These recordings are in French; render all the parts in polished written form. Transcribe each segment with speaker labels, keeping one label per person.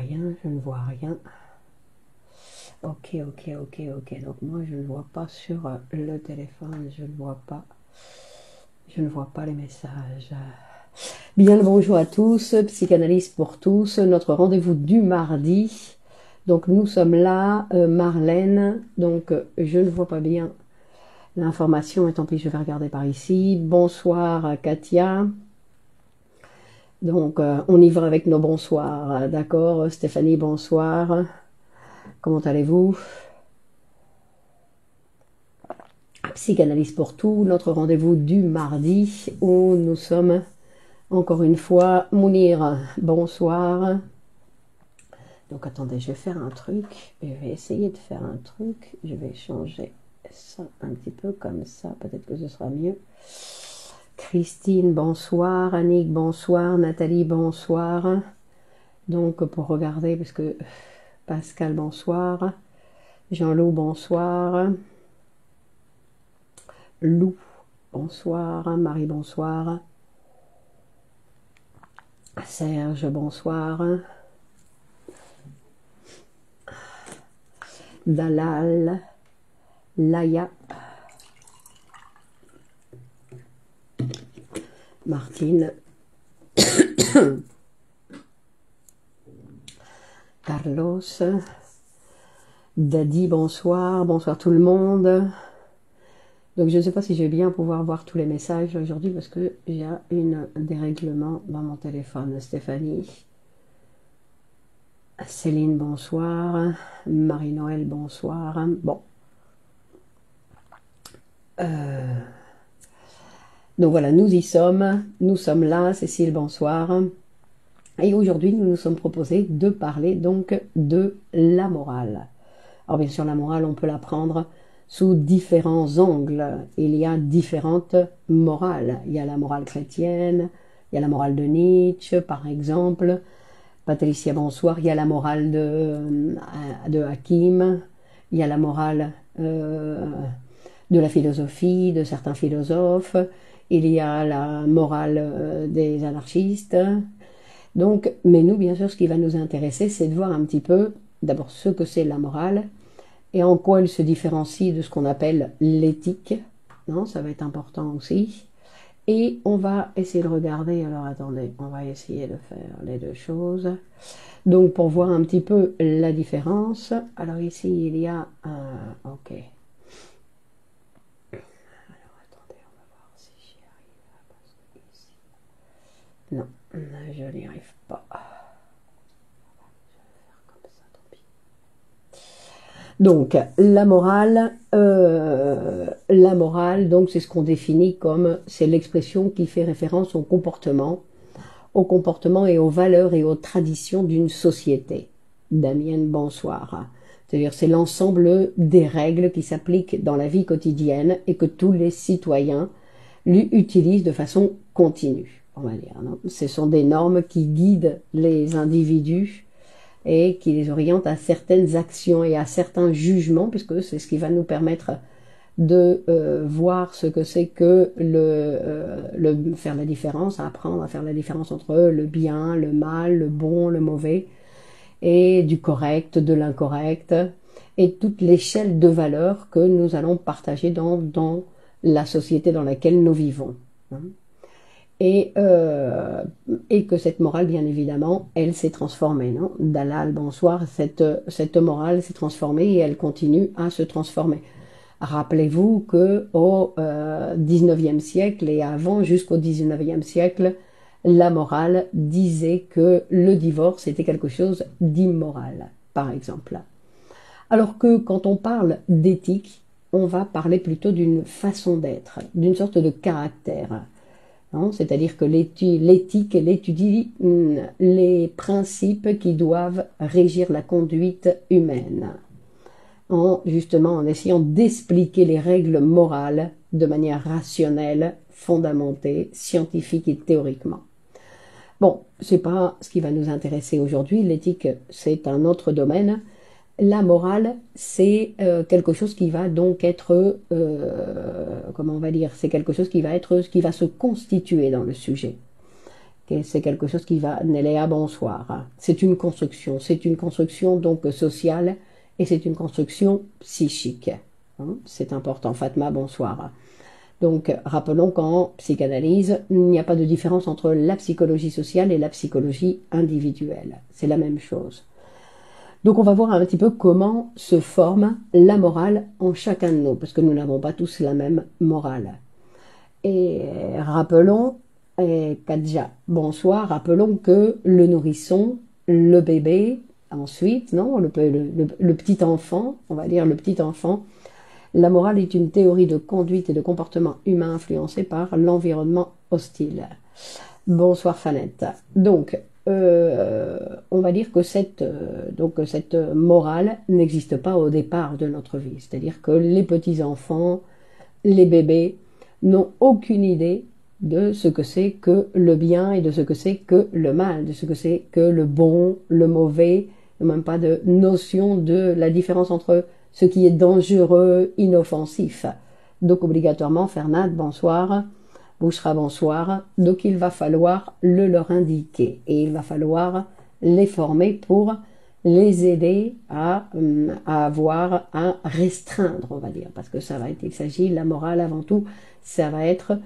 Speaker 1: rien, je ne vois rien. Ok. Donc moi, je ne vois pas sur le téléphone, je ne vois pas les messages. Bien le bonjour à tous, Psychanalyse pour tous, notre rendez-vous du mardi. Donc nous sommes là, Marlène, donc je ne vois pas bien l'information, et tant pis, je vais regarder par ici. Bonsoir Katia. Donc on y va avec nos bonsoirs, d'accord. Stéphanie, bonsoir. Comment allez-vous? Psychanalyse pour tout, notre rendez-vous du mardi où nous sommes encore une fois. Mounir, bonsoir. Donc attendez, je vais faire un truc, je vais essayer de faire un truc, je vais changer ça un petit peu comme ça, peut-être que ce sera mieux. Christine, bonsoir. Annick, bonsoir. Nathalie, bonsoir. Donc pour regarder, parce que Pascal, bonsoir. Jean-Loup, bonsoir. Lou, bonsoir. Marie, bonsoir. Serge, bonsoir. Dalal, Laïa, Martine, Carlos, Daddy, bonsoir. Bonsoir tout le monde. Donc je ne sais pas si je vais bien pouvoir voir tous les messages aujourd'hui parce que j'ai un dérèglement dans mon téléphone. Stéphanie, Céline, bonsoir. Marie-Noël, bonsoir. Bon. Donc voilà, nous y sommes. Nous sommes là. Cécile, bonsoir. Et aujourd'hui, nous nous sommes proposés de parler donc de la morale. Alors bien sûr, la morale, on peut la prendre sous différents angles. Il y a différentes morales. Il y a la morale chrétienne, il y a la morale de Nietzsche, par exemple. Patricia, bonsoir. Il y a la morale de Hakim. Il y a la morale de la philosophie, de certains philosophes. Il y a la morale des anarchistes. Donc, mais nous, bien sûr, ce qui va nous intéresser, c'est de voir un petit peu, d'abord, ce que c'est la morale, et en quoi elle se différencie de ce qu'on appelle l'éthique. Non, ça va être important aussi. Et on va essayer de regarder, alors attendez, on va essayer de faire les deux choses. Donc pour voir un petit peu la différence, alors ici il y a un... Ok. Alors attendez, on va voir si j'y arrive. Parce que ici... Non, je n'y arrive pas. Donc, la morale, donc c'est ce qu'on définit comme, c'est l'expression qui fait référence au comportement et aux valeurs et aux traditions d'une société. Damienne, bonsoir. C'est-à-dire, c'est l'ensemble des règles qui s'appliquent dans la vie quotidienne et que tous les citoyens l'utilisent de façon continue, on va dire. Non, ce sont des normes qui guident les individus et qui les oriente à certaines actions et à certains jugements, puisque c'est ce qui va nous permettre de voir ce que c'est que faire la différence, apprendre à faire la différence entre le bien, le mal, le bon, le mauvais, et du correct, de l'incorrect, et toute l'échelle de valeurs que nous allons partager dans la société dans laquelle nous vivons. Et que cette morale, bien évidemment, elle s'est transformée. Non, Dalal, bonsoir, cette morale s'est transformée et elle continue à se transformer. Rappelez-vous qu'au XIXe siècle et avant, jusqu'au XIXe siècle, la morale disait que le divorce était quelque chose d'immoral, par exemple. Alors que quand on parle d'éthique, on va parler plutôt d'une façon d'être, d'une sorte de caractère. C'est-à-dire que l'éthique, elle étudie les principes qui doivent régir la conduite humaine, justement en essayant d'expliquer les règles morales de manière rationnelle, fondamentée, scientifique et théoriquement. Bon, c'est pas ce qui va nous intéresser aujourd'hui. L'éthique, c'est un autre domaine. La morale, c'est quelque chose qui va donc être, comment on va dire, c'est quelque chose qui va se constituer dans le sujet. C'est quelque chose qui va Néléa, bonsoir. C'est une construction donc sociale et c'est une construction psychique. C'est important. Fatma, bonsoir. Donc, rappelons qu'en psychanalyse, il n'y a pas de différence entre la psychologie sociale et la psychologie individuelle. C'est la même chose. Donc, on va voir un petit peu comment se forme la morale en chacun de nous, parce que nous n'avons pas tous la même morale. Et rappelons, Kadja, bonsoir, rappelons que le nourrisson, le bébé, ensuite, non, le petit enfant, on va dire le petit enfant, la morale est une théorie de conduite et de comportement humain influencée par l'environnement hostile. Bonsoir Fanette. Donc, on va dire que cette morale n'existe pas au départ de notre vie. C'est-à-dire que les petits-enfants, les bébés, n'ont aucune idée de ce que c'est que le bien et de ce que c'est que le mal, de ce que c'est que le bon, le mauvais, même pas de notion de la différence entre ce qui est dangereux, inoffensif. Donc obligatoirement, Fernand, bonsoir, Bouchra, bonsoir. Donc il va falloir le leur indiquer et il va falloir les former pour les aider à restreindre, on va dire, parce que ça va être, il s'agit, la morale avant tout, ça va être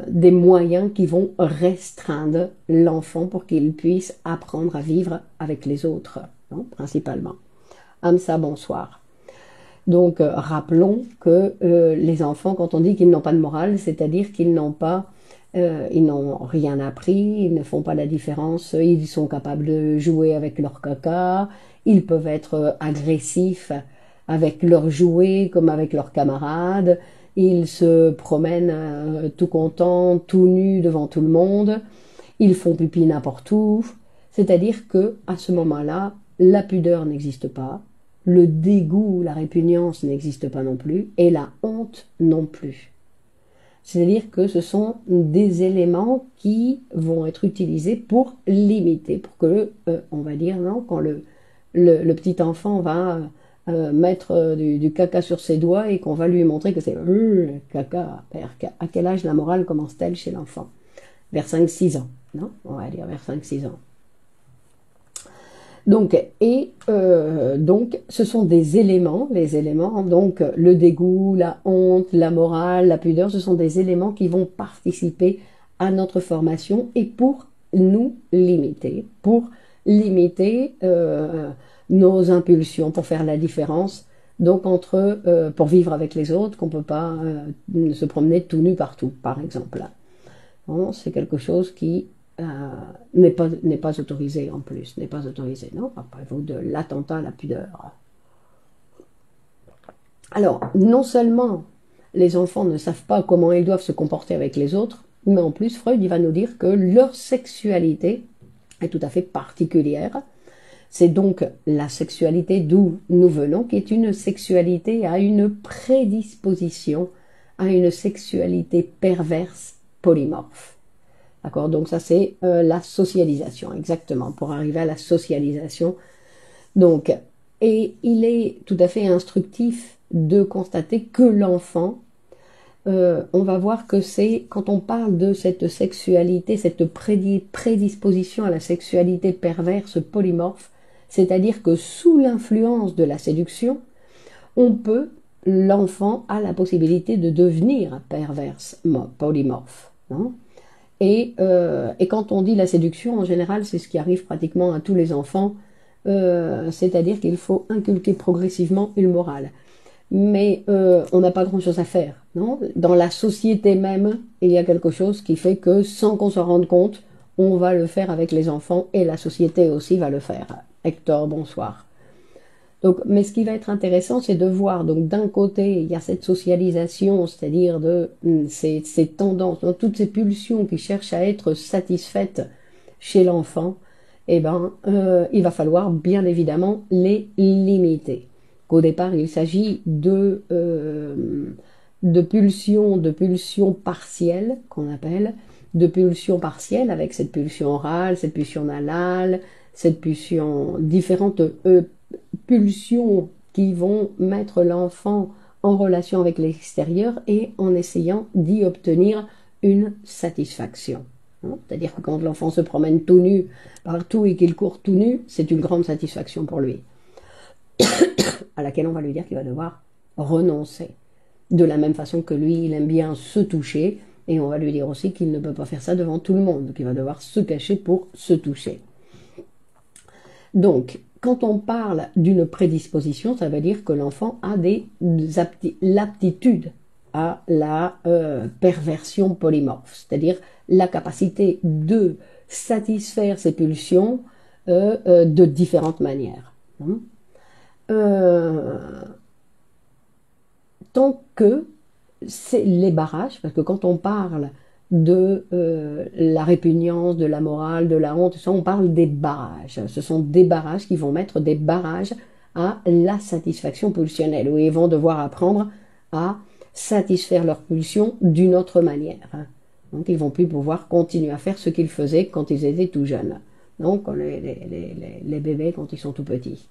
Speaker 1: des moyens qui vont restreindre l'enfant pour qu'il puisse apprendre à vivre avec les autres, non, principalement. Amsa, bonsoir. Donc, rappelons que les enfants, quand on dit qu'ils n'ont pas de morale, c'est-à-dire qu'ils n'ont rien appris, ils ne font pas la différence, ils sont capables de jouer avec leur caca, ils peuvent être agressifs avec leurs jouets comme avec leurs camarades, ils se promènent tout contents, tout nus devant tout le monde, ils font pipi n'importe où, c'est-à-dire que à ce moment-là, la pudeur n'existe pas, le dégoût, la répugnance n'existe pas non plus, et la honte non plus. C'est-à-dire que ce sont des éléments qui vont être utilisés pour limiter, pour que, on va dire, non, quand le petit enfant va mettre du caca sur ses doigts et qu'on va lui montrer que c'est caca, à quel âge la morale commence-t-elle chez l'enfant? Vers 5-6 ans, non? On va dire vers 5-6 ans. Donc, ce sont des éléments, les éléments, donc le dégoût, la honte, la morale, la pudeur, ce sont des éléments qui vont participer à notre formation et pour nous limiter, nos impulsions, pour faire la différence, donc pour vivre avec les autres, qu'on ne peut pas se promener tout nu partout, par exemple. Bon, c'est quelque chose qui n'est pas autorisé en plus, n'est pas autorisé, non? Parlez-vous de l'attentat à la pudeur. Alors, non seulement les enfants ne savent pas comment ils doivent se comporter avec les autres, mais en plus, Freud il va nous dire que leur sexualité est tout à fait particulière. C'est donc la sexualité d'où nous venons, qui est une sexualité à une prédisposition à une sexualité perverse polymorphe. D'accord, donc ça c'est la socialisation, exactement, pour arriver à la socialisation. Donc, et il est tout à fait instructif de constater que l'enfant, on va voir que c'est, quand on parle de cette sexualité, cette prédisposition à la sexualité perverse polymorphe, c'est-à-dire que sous l'influence de la séduction, l'enfant a la possibilité de devenir perverse polymorphe, non? Et quand on dit la séduction, en général, c'est ce qui arrive pratiquement à tous les enfants, c'est-à-dire qu'il faut inculquer progressivement une morale. Mais on n'a pas grand-chose à faire, non? Dans la société même, il y a quelque chose qui fait que, sans qu'on s'en rende compte, on va le faire avec les enfants et la société aussi va le faire. Hector, bonsoir. Donc, mais ce qui va être intéressant, c'est de voir, donc d'un côté, il y a cette socialisation, c'est-à-dire de ces tendances, donc, toutes ces pulsions qui cherchent à être satisfaites chez l'enfant, il va falloir bien évidemment les limiter. Qu'au départ, il s'agit de pulsions partielles, qu'on appelle, de pulsions partielles, avec cette pulsion orale, cette pulsion anale, cette pulsion, différentes pulsions qui vont mettre l'enfant en relation avec l'extérieur et en essayant d'y obtenir une satisfaction. hein. C'est-à-dire que quand l'enfant se promène tout nu partout et qu'il court tout nu, c'est une grande satisfaction pour lui, à laquelle on va lui dire qu'il va devoir renoncer. De la même façon que lui, il aime bien se toucher, et on va lui dire aussi qu'il ne peut pas faire ça devant tout le monde, qu'il va devoir se cacher pour se toucher. Donc, quand on parle d'une prédisposition, ça veut dire que l'enfant a l'aptitude à la perversion polymorphe, c'est-à-dire la capacité de satisfaire ses pulsions de différentes manières. Tant que c'est les barrages, parce que quand on parle de la répugnance, de la morale, de la honte, ça, on parle des barrages. Ce sont des barrages qui vont mettre des barrages à la satisfaction pulsionnelle, où ils vont devoir apprendre à satisfaire leurs pulsions d'une autre manière. Donc ils ne vont plus pouvoir continuer à faire ce qu'ils faisaient quand ils étaient tout jeunes. Donc les bébés quand ils sont tout petits.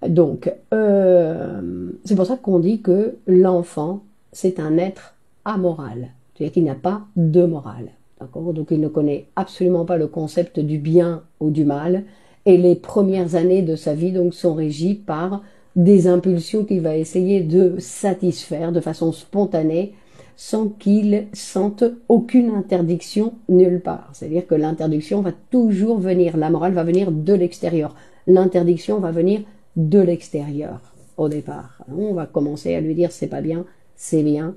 Speaker 1: Donc c'est pour ça qu'on dit que l'enfant, c'est un être amoral. C'est-à-dire qu'il n'a pas de morale. D'accord ? Donc il ne connaît absolument pas le concept du bien ou du mal. Et les premières années de sa vie donc, sont régies par des impulsions qu'il va essayer de satisfaire de façon spontanée sans qu'il sente aucune interdiction nulle part. C'est-à-dire que l'interdiction va toujours venir, la morale va venir de l'extérieur. L'interdiction va venir de l'extérieur au départ. On va commencer à lui dire c'est pas bien, c'est bien.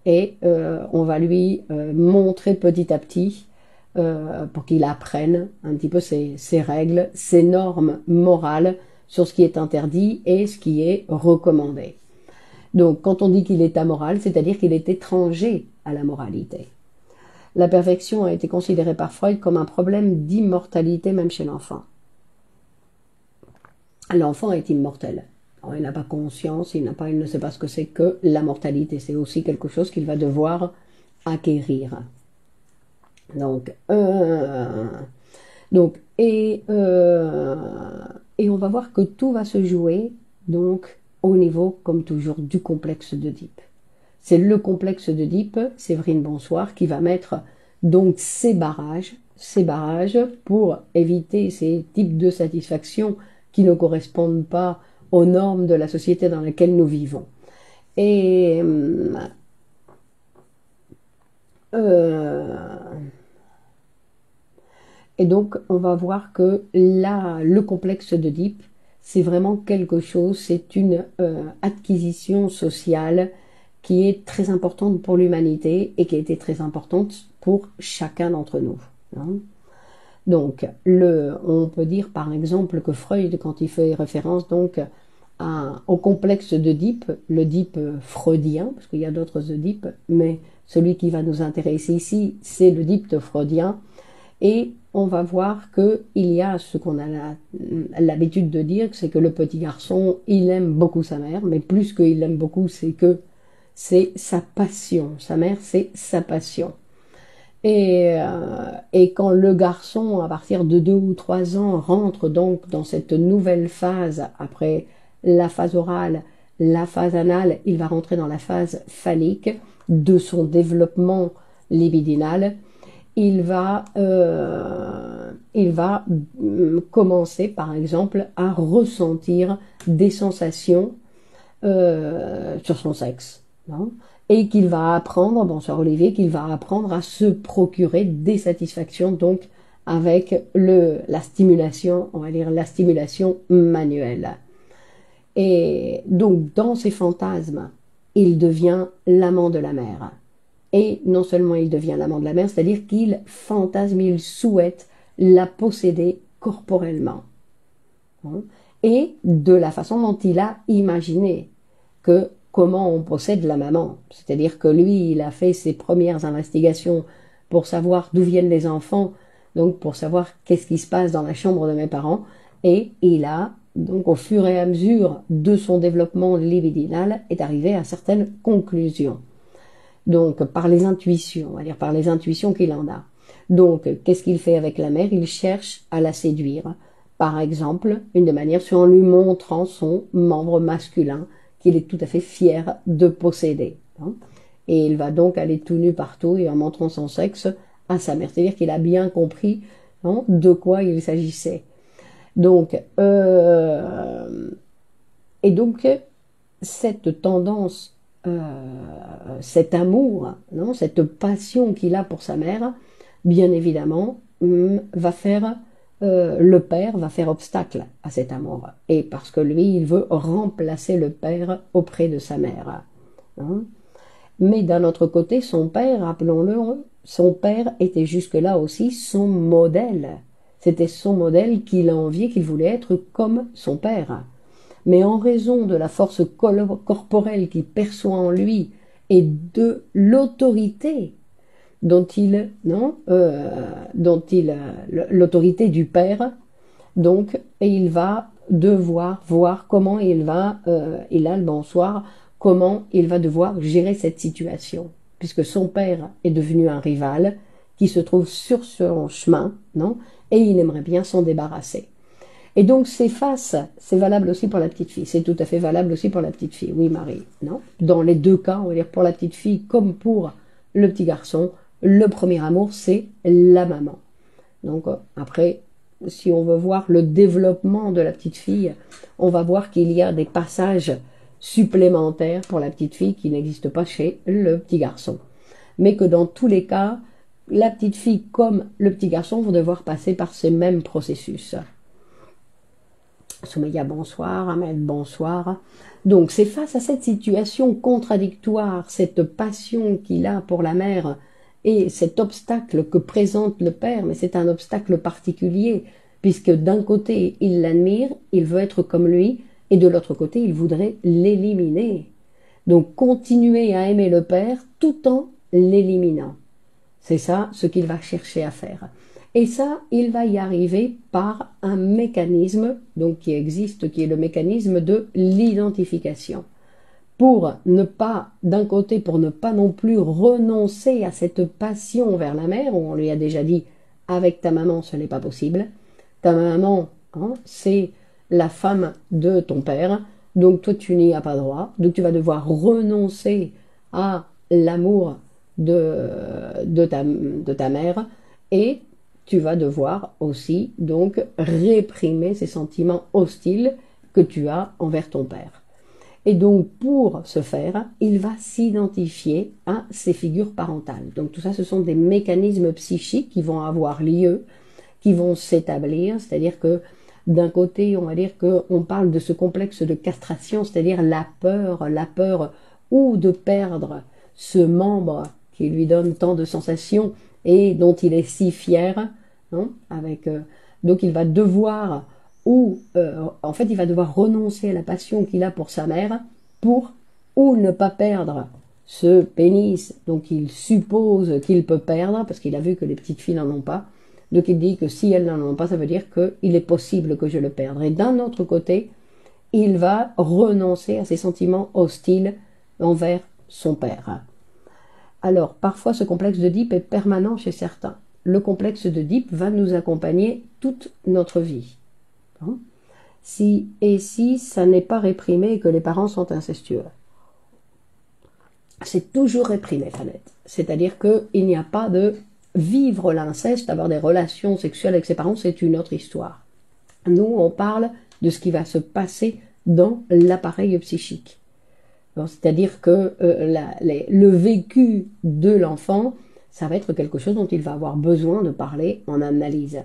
Speaker 1: Et on va lui montrer petit à petit pour qu'il apprenne un petit peu ses règles, ses normes morales sur ce qui est interdit et ce qui est recommandé. Donc quand on dit qu'il est amoral, c'est-à-dire qu'il est étranger à la moralité. La perfection a été considérée par Freud comme un problème d'immortalité même chez l'enfant. L'enfant est immortel. Alors, il n'a pas conscience, il ne sait pas ce que c'est que la mortalité. C'est aussi quelque chose qu'il va devoir acquérir. Donc et on va voir que tout va se jouer donc au niveau, comme toujours, du complexe d'Oedipe. C'est le complexe d'Oedipe, Séverine Bonsoir, qui va mettre donc ces barrages pour éviter ces types de satisfaction qui ne correspondent pas aux normes de la société dans laquelle nous vivons. Et donc, on va voir que là, le complexe d'Oedipe, c'est vraiment quelque chose, c'est une acquisition sociale qui est très importante pour l'humanité et qui a été très importante pour chacun d'entre nous. Donc, on peut dire par exemple que Freud, quand il fait référence donc au complexe d'Oedipe, l'Oedipe freudien, parce qu'il y a d'autres Oedipes, mais celui qui va nous intéresser ici, c'est l'Oedipe freudien, et on va voir qu'il y a ce qu'on a l'habitude de dire, c'est que le petit garçon, il aime beaucoup sa mère, mais plus qu'il l'aime beaucoup, c'est que c'est sa passion. Sa mère, c'est sa passion. Et quand le garçon, à partir de 2 ou 3 ans, rentre donc dans cette nouvelle phase, après la phase orale, la phase anale, il va rentrer dans la phase phallique de son développement libidinal. Il va commencer, par exemple, à ressentir des sensations sur son sexe. Et qu'il va apprendre, bonsoir Olivier, qu'il va apprendre à se procurer des satisfactions, donc avec la stimulation, on va dire la stimulation manuelle. Et donc, dans ses fantasmes, il devient l'amant de la mère. Et non seulement il devient l'amant de la mère, c'est-à-dire qu'il fantasme, il souhaite la posséder corporellement. Et de la façon dont il a imaginé comment on possède la maman. C'est-à-dire que lui, il a fait ses premières investigations pour savoir d'où viennent les enfants, donc pour savoir qu'est-ce qui se passe dans la chambre de mes parents, et il a, donc au fur et à mesure de son développement libidinal, est arrivé à certaines conclusions. Donc par les intuitions, on va dire par les intuitions qu'il en a. Donc qu'est-ce qu'il fait avec la mère? Il cherche à la séduire. Par exemple, une des manières, c'est en lui montrant son membre masculin qu'il est tout à fait fier de posséder. Et il va donc aller tout nu partout et en montrant son sexe à sa mère. C'est-à-dire qu'il a bien compris, hein, de quoi il s'agissait. Donc, et donc, cette tendance, cet amour, non, cette passion qu'il a pour sa mère, bien évidemment, va faire, le père va faire obstacle à cet amour. Et parce que lui, il veut remplacer le père auprès de sa mère. Hein. Mais d'un autre côté, son père, rappelons-le, son père était jusque-là aussi son modèle. C'était son modèle qu'il enviait, qu'il voulait être comme son père. Mais en raison de la force corporelle qu'il perçoit en lui et de l'autorité dont l'autorité du père, donc, et il va devoir voir comment il a le bonsoir, comment il va devoir gérer cette situation, puisque son père est devenu un rival qui se trouve sur son chemin, non, et il aimerait bien s'en débarrasser. Et donc c'est valable aussi pour la petite fille, c'est tout à fait valable aussi pour la petite fille, oui Marie, non? Dans les deux cas, on va dire pour la petite fille comme pour le petit garçon, le premier amour c'est la maman. Donc après, si on veut voir le développement de la petite fille, on va voir qu'il y a des passages supplémentaires pour la petite fille qui n'existent pas chez le petit garçon. Mais que dans tous les cas, la petite fille comme le petit garçon vont devoir passer par ces mêmes processus. Soumeya, bonsoir. Ahmed, bonsoir. Donc c'est face à cette situation contradictoire, cette passion qu'il a pour la mère et cet obstacle que présente le père, mais c'est un obstacle particulier, puisque d'un côté il l'admire, il veut être comme lui, et de l'autre côté il voudrait l'éliminer. Donc continuer à aimer le père tout en l'éliminant. C'est ça ce qu'il va chercher à faire. Et ça, il va y arriver par un mécanisme donc qui existe, qui est le mécanisme de l'identification. Pour ne pas, d'un côté, pour ne pas non plus renoncer à cette passion vers la mère, où on lui a déjà dit, avec ta maman, ce n'est pas possible. Ta maman, hein, c'est la femme de ton père, donc toi, tu n'y as pas droit. Donc tu vas devoir renoncer à l'amour de ta mère, et tu vas devoir aussi donc réprimer ces sentiments hostiles que tu as envers ton père. Et donc pour ce faire, il va s'identifier à ses figures parentales. Donc tout ça, ce sont des mécanismes psychiques qui vont avoir lieu, qui vont s'établir, c'est-à-dire que d'un côté, on va dire qu'on parle de ce complexe de castration, c'est-à-dire la peur ou de perdre ce membre qui lui donne tant de sensations et dont il est si fier, hein, donc il va devoir, en fait il va devoir renoncer à la passion qu'il a pour sa mère pour ou ne pas perdre ce pénis, donc il suppose qu'il peut perdre, parce qu'il a vu que les petites filles n'en ont pas, donc il dit que si elles n'en ont pas, ça veut dire qu'il est possible que je le perde. Et d'un autre côté, il va renoncer à ses sentiments hostiles envers son père. Alors, parfois, ce complexe d'Oedipe est permanent chez certains. Le complexe d'Oedipe va nous accompagner toute notre vie. Si ça n'est pas réprimé et que les parents sont incestueux. C'est toujours réprimé, Fanette. C'est-à-dire qu'il n'y a pas de vivre l'inceste, avoir des relations sexuelles avec ses parents, c'est une autre histoire. Nous, on parle de ce qui va se passer dans l'appareil psychique. C'est-à-dire que le vécu de l'enfant, ça va être quelque chose dont il va avoir besoin de parler en analyse.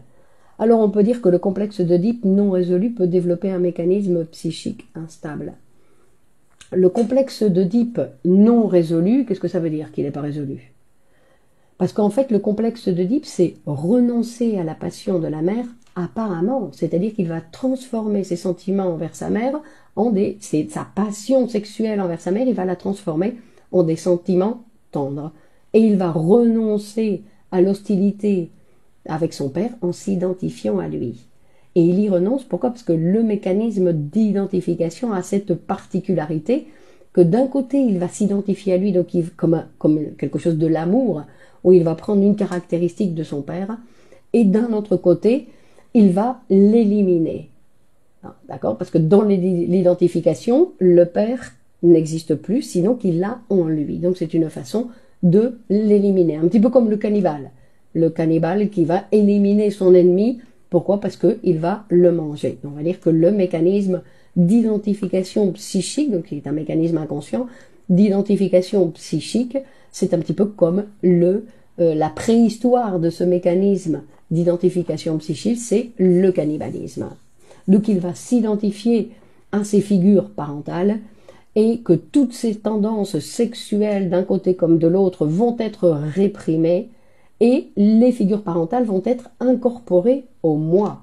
Speaker 1: Alors on peut dire que le complexe d'Oedipe non résolu peut développer un mécanisme psychique instable. Le complexe d'Oedipe non résolu, qu'est-ce que ça veut dire qu'il n'est pas résolu? Parce qu'en fait, le complexe d'Oedipe, c'est renoncer à la passion de la mère apparemment. C'est-à-dire qu'il va transformer ses sentiments envers sa mère sa passion sexuelle envers sa mère, il va la transformer en des sentiments tendres. Et il va renoncer à l'hostilité avec son père en s'identifiant à lui. Et il y renonce, pourquoi? Parce que le mécanisme d'identification a cette particularité que d'un côté, il va s'identifier à lui donc comme quelque chose de l'amour, où il va prendre une caractéristique de son père, et d'un autre côté, il va l'éliminer. D'accord? Parce que dans l'identification, le père n'existe plus, sinon qu'il l'a en lui. Donc c'est une façon de l'éliminer. Un petit peu comme le cannibale. le cannibale qui va éliminer son ennemi. Pourquoi? Parce qu'il va le manger. On va dire que le mécanisme d'identification psychique, donc qui est un mécanisme inconscient, d'identification psychique, c'est un petit peu comme la préhistoire de ce mécanisme d'identification psychique, c'est le cannibalisme. Donc il va s'identifier à ces figures parentales et que toutes ces tendances sexuelles d'un côté comme de l'autre vont être réprimées et les figures parentales vont être incorporées au moi,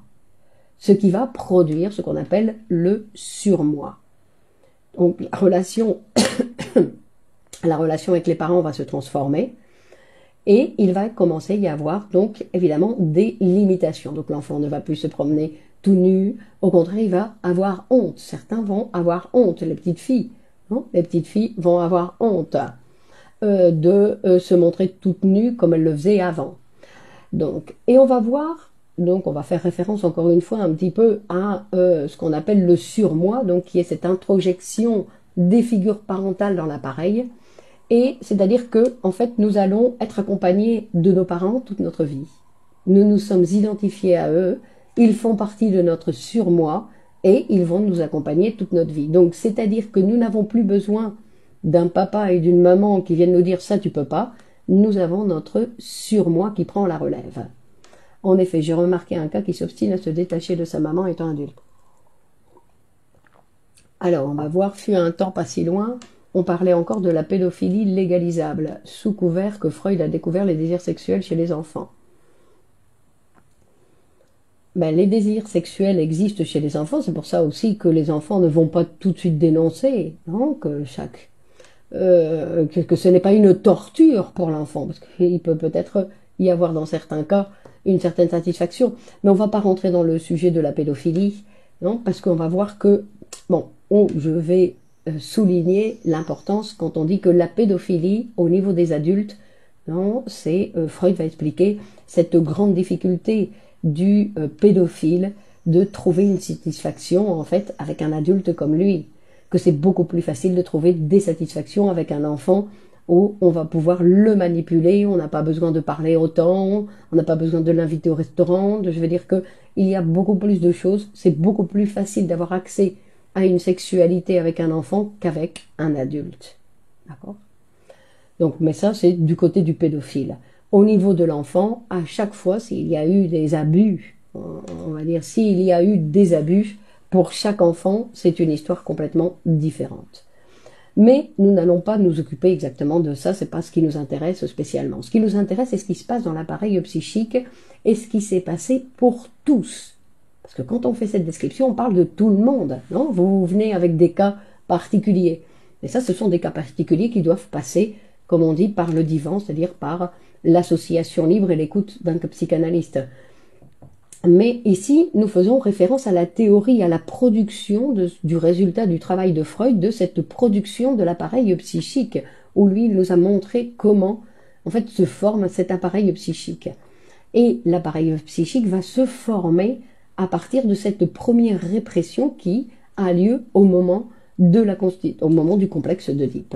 Speaker 1: ce qui va produire ce qu'on appelle le surmoi. Donc la relation avec les parents va se transformer et il va commencer à y avoir donc évidemment des limitations. Donc l'enfant ne va plus se promener tout nu, au contraire il va avoir honte. Certains vont avoir honte, les petites filles. Les petites filles vont avoir honte de se montrer toutes nues comme elles le faisaient avant. Donc, et on va voir, donc on va faire référence encore une fois un petit peu à ce qu'on appelle le surmoi, donc qui est cette introjection des figures parentales dans l'appareil. Et c'est-à-dire que, en fait, nous allons être accompagnés de nos parents toute notre vie. Nous nous sommes identifiés à eux, ils font partie de notre surmoi et ils vont nous accompagner toute notre vie. Donc, c'est-à-dire que nous n'avons plus besoin d'un papa et d'une maman qui viennent nous dire ça tu peux pas. Nous avons notre surmoi qui prend la relève. En effet, j'ai remarqué un cas qui s'obstine à se détacher de sa maman étant adulte. Alors, on va voir, fut un temps pas si loin, on parlait encore de la pédophilie légalisable, sous couvert que Freud a découvert les désirs sexuels chez les enfants. Ben, les désirs sexuels existent chez les enfants, c'est pour ça aussi que les enfants ne vont pas tout de suite dénoncer, non, que ce n'est pas une torture pour l'enfant, parce qu'il peut peut-être y avoir dans certains cas une certaine satisfaction, mais on ne va pas rentrer dans le sujet de la pédophilie, non, parce qu'on va voir que, bon, je vais souligner l'importance quand on dit que la pédophilie au niveau des adultes, non, c'est Freud va expliquer cette grande difficulté du pédophile de trouver une satisfaction en fait avec un adulte comme lui, que c'est beaucoup plus facile de trouver des satisfactions avec un enfant où on va pouvoir le manipuler, on n'a pas besoin de parler autant, on n'a pas besoin de l'inviter au restaurant, je veux dire que il y a beaucoup plus de choses, c'est beaucoup plus facile d'avoir accès à une sexualité avec un enfant qu'avec un adulte. D'accord ? Donc, mais ça, c'est du côté du pédophile. Au niveau de l'enfant, à chaque fois, s'il y a eu des abus, on va dire, s'il y a eu des abus, pour chaque enfant, c'est une histoire complètement différente. Mais nous n'allons pas nous occuper exactement de ça, c'est pas ce qui nous intéresse spécialement. Ce qui nous intéresse, c'est ce qui se passe dans l'appareil psychique et ce qui s'est passé pour tous. Parce que quand on fait cette description, on parle de tout le monde, non ? Vous venez avec des cas particuliers. Et ça, ce sont des cas particuliers qui doivent passer, comme on dit, par le divan, c'est-à-dire par l'association libre et l'écoute d'un psychanalyste. Mais ici, nous faisons référence à la théorie, à la production du résultat du travail de Freud, de cette production de l'appareil psychique, où lui, il nous a montré comment, en fait, se forme cet appareil psychique. Et l'appareil psychique va se former à partir de cette première répression qui a lieu au moment du complexe d'Oedipe.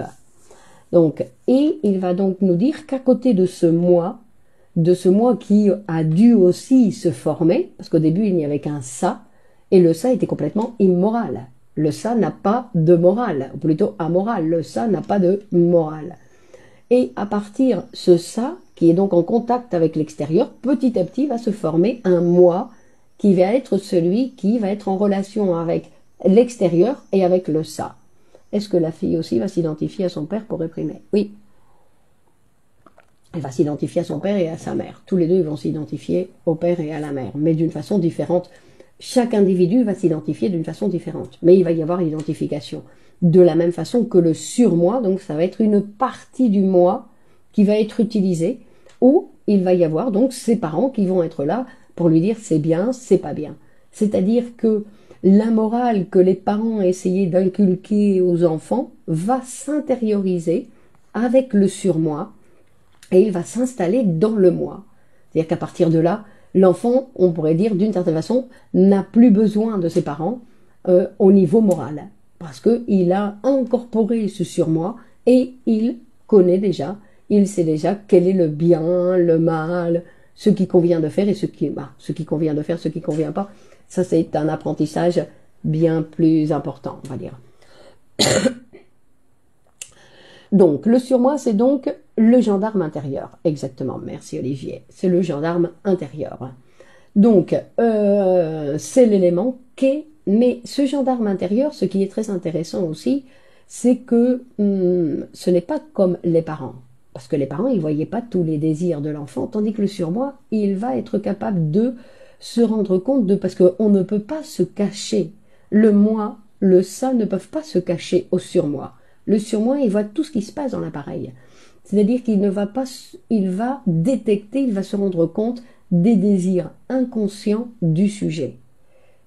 Speaker 1: Donc, et il va donc nous dire qu'à côté de ce moi qui a dû aussi se former, parce qu'au début il n'y avait qu'un ça, et le ça était complètement immoral. Le ça n'a pas de morale, ou plutôt amoral, le ça n'a pas de morale. Et à partir ce ça, qui est donc en contact avec l'extérieur, petit à petit va se former un moi qui va être celui qui va être en relation avec l'extérieur et avec le ça. Est-ce que la fille aussi va s'identifier à son père pour réprimer ? Oui. Elle va s'identifier à son père et à sa mère. Tous les deux vont s'identifier au père et à la mère, mais d'une façon différente. Chaque individu va s'identifier d'une façon différente, mais il va y avoir l'identification. De la même façon que le surmoi, donc ça va être une partie du moi qui va être utilisée, où il va y avoir donc ses parents qui vont être là pour lui dire c'est bien, c'est pas bien. C'est-à-dire que la morale que les parents ont essayé d'inculquer aux enfants va s'intérioriser avec le surmoi et il va s'installer dans le moi. C'est-à-dire qu'à partir de là, l'enfant, on pourrait dire d'une certaine façon, n'a plus besoin de ses parents au niveau moral. Parce qu'il a incorporé ce surmoi et il connaît déjà, il sait déjà quel est le bien, le mal, ce qui convient de faire et ce qui convient de faire, ce qui convient pas. Ça, c'est un apprentissage bien plus important, on va dire. Donc, le surmoi, c'est donc le gendarme intérieur. Exactement, merci Olivier. C'est le gendarme intérieur. Donc, c'est l'élément qu'est, mais ce gendarme intérieur, ce qui est très intéressant aussi, c'est que ce n'est pas comme les parents. Parce que les parents, ils ne voyaient pas tous les désirs de l'enfant, tandis que le surmoi, il va être capable de se rendre compte de... Parce qu'on ne peut pas se cacher. Le moi, le ça ne peuvent pas se cacher au surmoi. Le surmoi, il voit tout ce qui se passe dans l'appareil. C'est-à-dire qu'il ne va pas... Il va détecter, il va se rendre compte des désirs inconscients du sujet.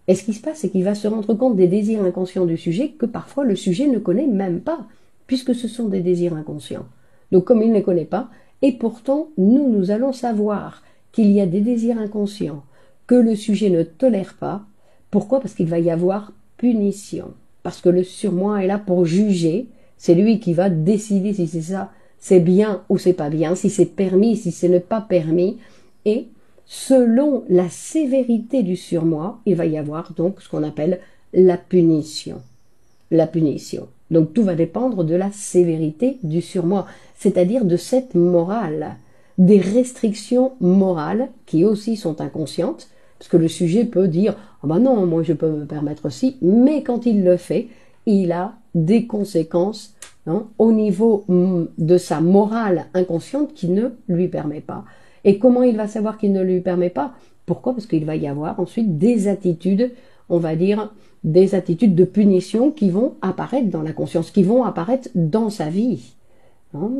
Speaker 1: Et ce qui se passe, c'est qu'il va se rendre compte des désirs inconscients du sujet que parfois le sujet ne connaît même pas, puisque ce sont des désirs inconscients. Donc comme il ne les connaît pas, et pourtant nous allons savoir qu'il y a des désirs inconscients que le sujet ne tolère pas. Pourquoi? Parce qu'il va y avoir punition. Parce que le surmoi est là pour juger, c'est lui qui va décider si c'est ça, c'est bien ou c'est pas bien, si c'est permis, si ce n'est pas permis, et selon la sévérité du surmoi, il va y avoir donc ce qu'on appelle la punition. La punition. Donc tout va dépendre de la sévérité du surmoi, c'est-à-dire de cette morale, des restrictions morales qui aussi sont inconscientes, parce que le sujet peut dire « Ah ben non, moi je peux me permettre aussi », mais quand il le fait, il a des conséquences au niveau de sa morale inconsciente qui ne lui permet pas. Et comment il va savoir qu'il ne lui permet pas? Pourquoi? Parce qu'il va y avoir ensuite des attitudes, on va dire, des attitudes de punition qui vont apparaître dans la conscience, qui vont apparaître dans sa vie.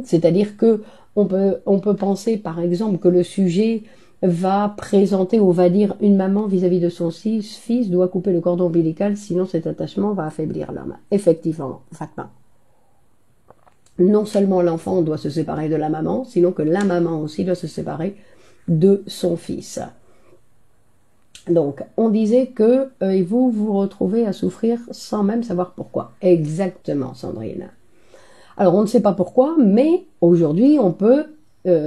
Speaker 1: C'est-à-dire que on peut penser, par exemple, que le sujet va présenter ou va dire une maman vis-à-vis de son fils doit couper le cordon ombilical, sinon cet attachement va affaiblir l'homme. Effectivement, non seulement l'enfant doit se séparer de la maman, sinon que la maman aussi doit se séparer de son fils. Donc, on disait que vous vous retrouvez à souffrir sans même savoir pourquoi. Exactement, Sandrine. Alors, on ne sait pas pourquoi, mais aujourd'hui, on peut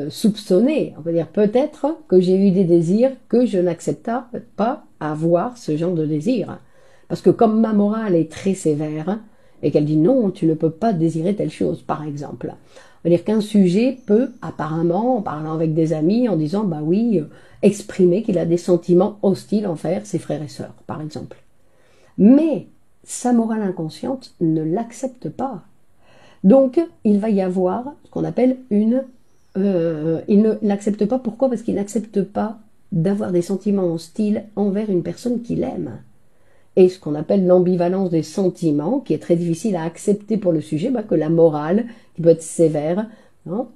Speaker 1: soupçonner. On peut dire peut-être que j'ai eu des désirs que je n'accepte pas avoir ce genre de désir. Parce que comme ma morale est très sévère, et qu'elle dit non, tu ne peux pas désirer telle chose, par exemple. C'est-à-dire qu'un sujet peut, apparemment, en parlant avec des amis, en disant, bah oui, exprimer qu'il a des sentiments hostiles envers ses frères et sœurs, par exemple. Mais sa morale inconsciente ne l'accepte pas. Donc, il va y avoir ce qu'on appelle il ne l'accepte pas. Pourquoi? Parce qu'il n'accepte pas d'avoir des sentiments hostiles envers une personne qu'il aime. Et ce qu'on appelle l'ambivalence des sentiments, qui est très difficile à accepter pour le sujet, que la morale, qui peut être sévère,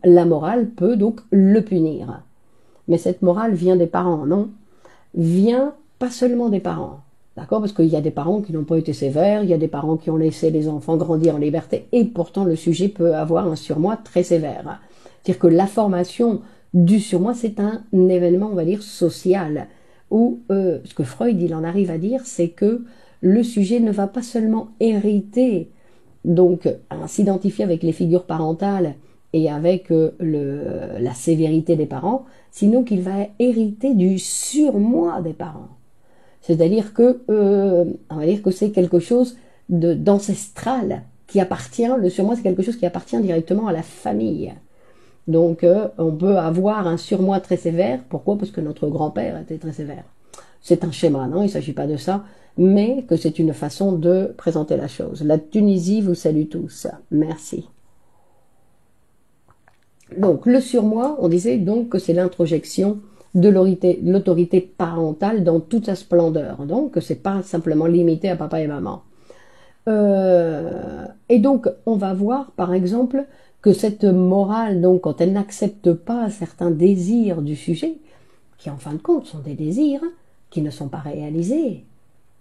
Speaker 1: la morale peut donc le punir. Mais cette morale vient des parents, non? Vient pas seulement des parents, d'accord? Parce qu'il y a des parents qui n'ont pas été sévères, il y a des parents qui ont laissé les enfants grandir en liberté, et pourtant le sujet peut avoir un surmoi très sévère. C'est-à-dire que la formation du surmoi, c'est un événement, on va dire, social, où ce que Freud il en arrive à dire, c'est que le sujet ne va pas seulement hériter, donc s'identifier avec les figures parentales et avec la sévérité des parents, sinon qu'il va hériter du surmoi des parents. C'est-à-dire que on va dire que c'est quelque chose d'ancestral qui appartient, le surmoi c'est quelque chose qui appartient directement à la famille. Donc, on peut avoir un surmoi très sévère. Pourquoi? Parce que notre grand-père était très sévère. C'est un schéma, non? Il ne s'agit pas de ça, mais que c'est une façon de présenter la chose. La Tunisie vous salue tous. Merci. Donc, le surmoi, on disait donc que c'est l'introjection de l'autorité parentale dans toute sa splendeur. Donc, c'est pas simplement limité à papa et maman. Et donc, on va voir, par exemple, que cette morale, donc, quand elle n'accepte pas certains désirs du sujet, qui en fin de compte sont des désirs qui ne sont pas réalisés,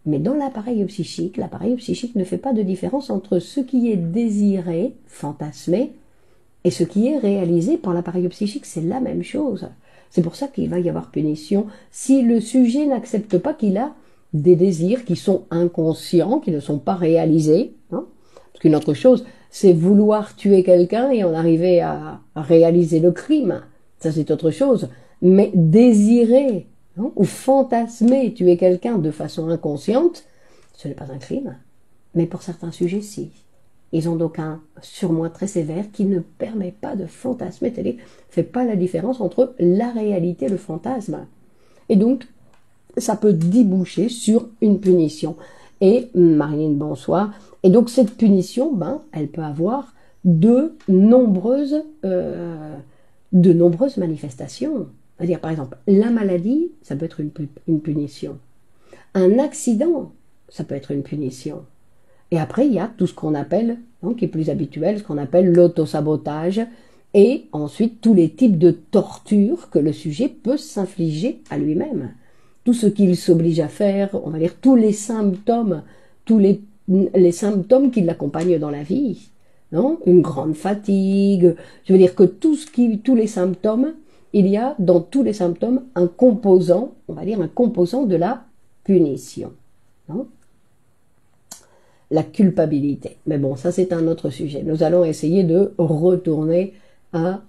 Speaker 1: mais dans l'appareil psychique ne fait pas de différence entre ce qui est désiré, fantasmé, et ce qui est réalisé par l'appareil psychique, c'est la même chose. C'est pour ça qu'il va y avoir punition si le sujet n'accepte pas qu'il a des désirs qui sont inconscients, qui ne sont pas réalisés. Parce qu'une autre chose, c'est vouloir tuer quelqu'un et en arriver à réaliser le crime. ça c'est autre chose. Mais désirer ou fantasmer tuer quelqu'un de façon inconsciente, ce n'est pas un crime. Mais pour certains sujets, si. Ils ont donc un surmoi très sévère qui ne permet pas de fantasmer, c'est-à-dire ne fait pas la différence entre la réalité et le fantasme. Et donc, ça peut déboucher sur une punition. Et Marilyn, bonsoir. Et donc cette punition, elle peut avoir de nombreuses manifestations. C'est-à-dire, par exemple, la maladie, ça peut être une punition. Un accident, ça peut être une punition. Et après, il y a tout ce qu'on appelle, qui est plus habituel, ce qu'on appelle l'autosabotage, et ensuite tous les types de tortures que le sujet peut s'infliger à lui-même. Tout ce qu'il s'oblige à faire, on va dire tous les symptômes qui l'accompagnent dans la vie. Une grande fatigue, je veux dire que tous les symptômes, il y a dans tous les symptômes un composant, on va dire un composant de la punition. La culpabilité. Mais bon, ça c'est un autre sujet. Nous allons essayer de retourner à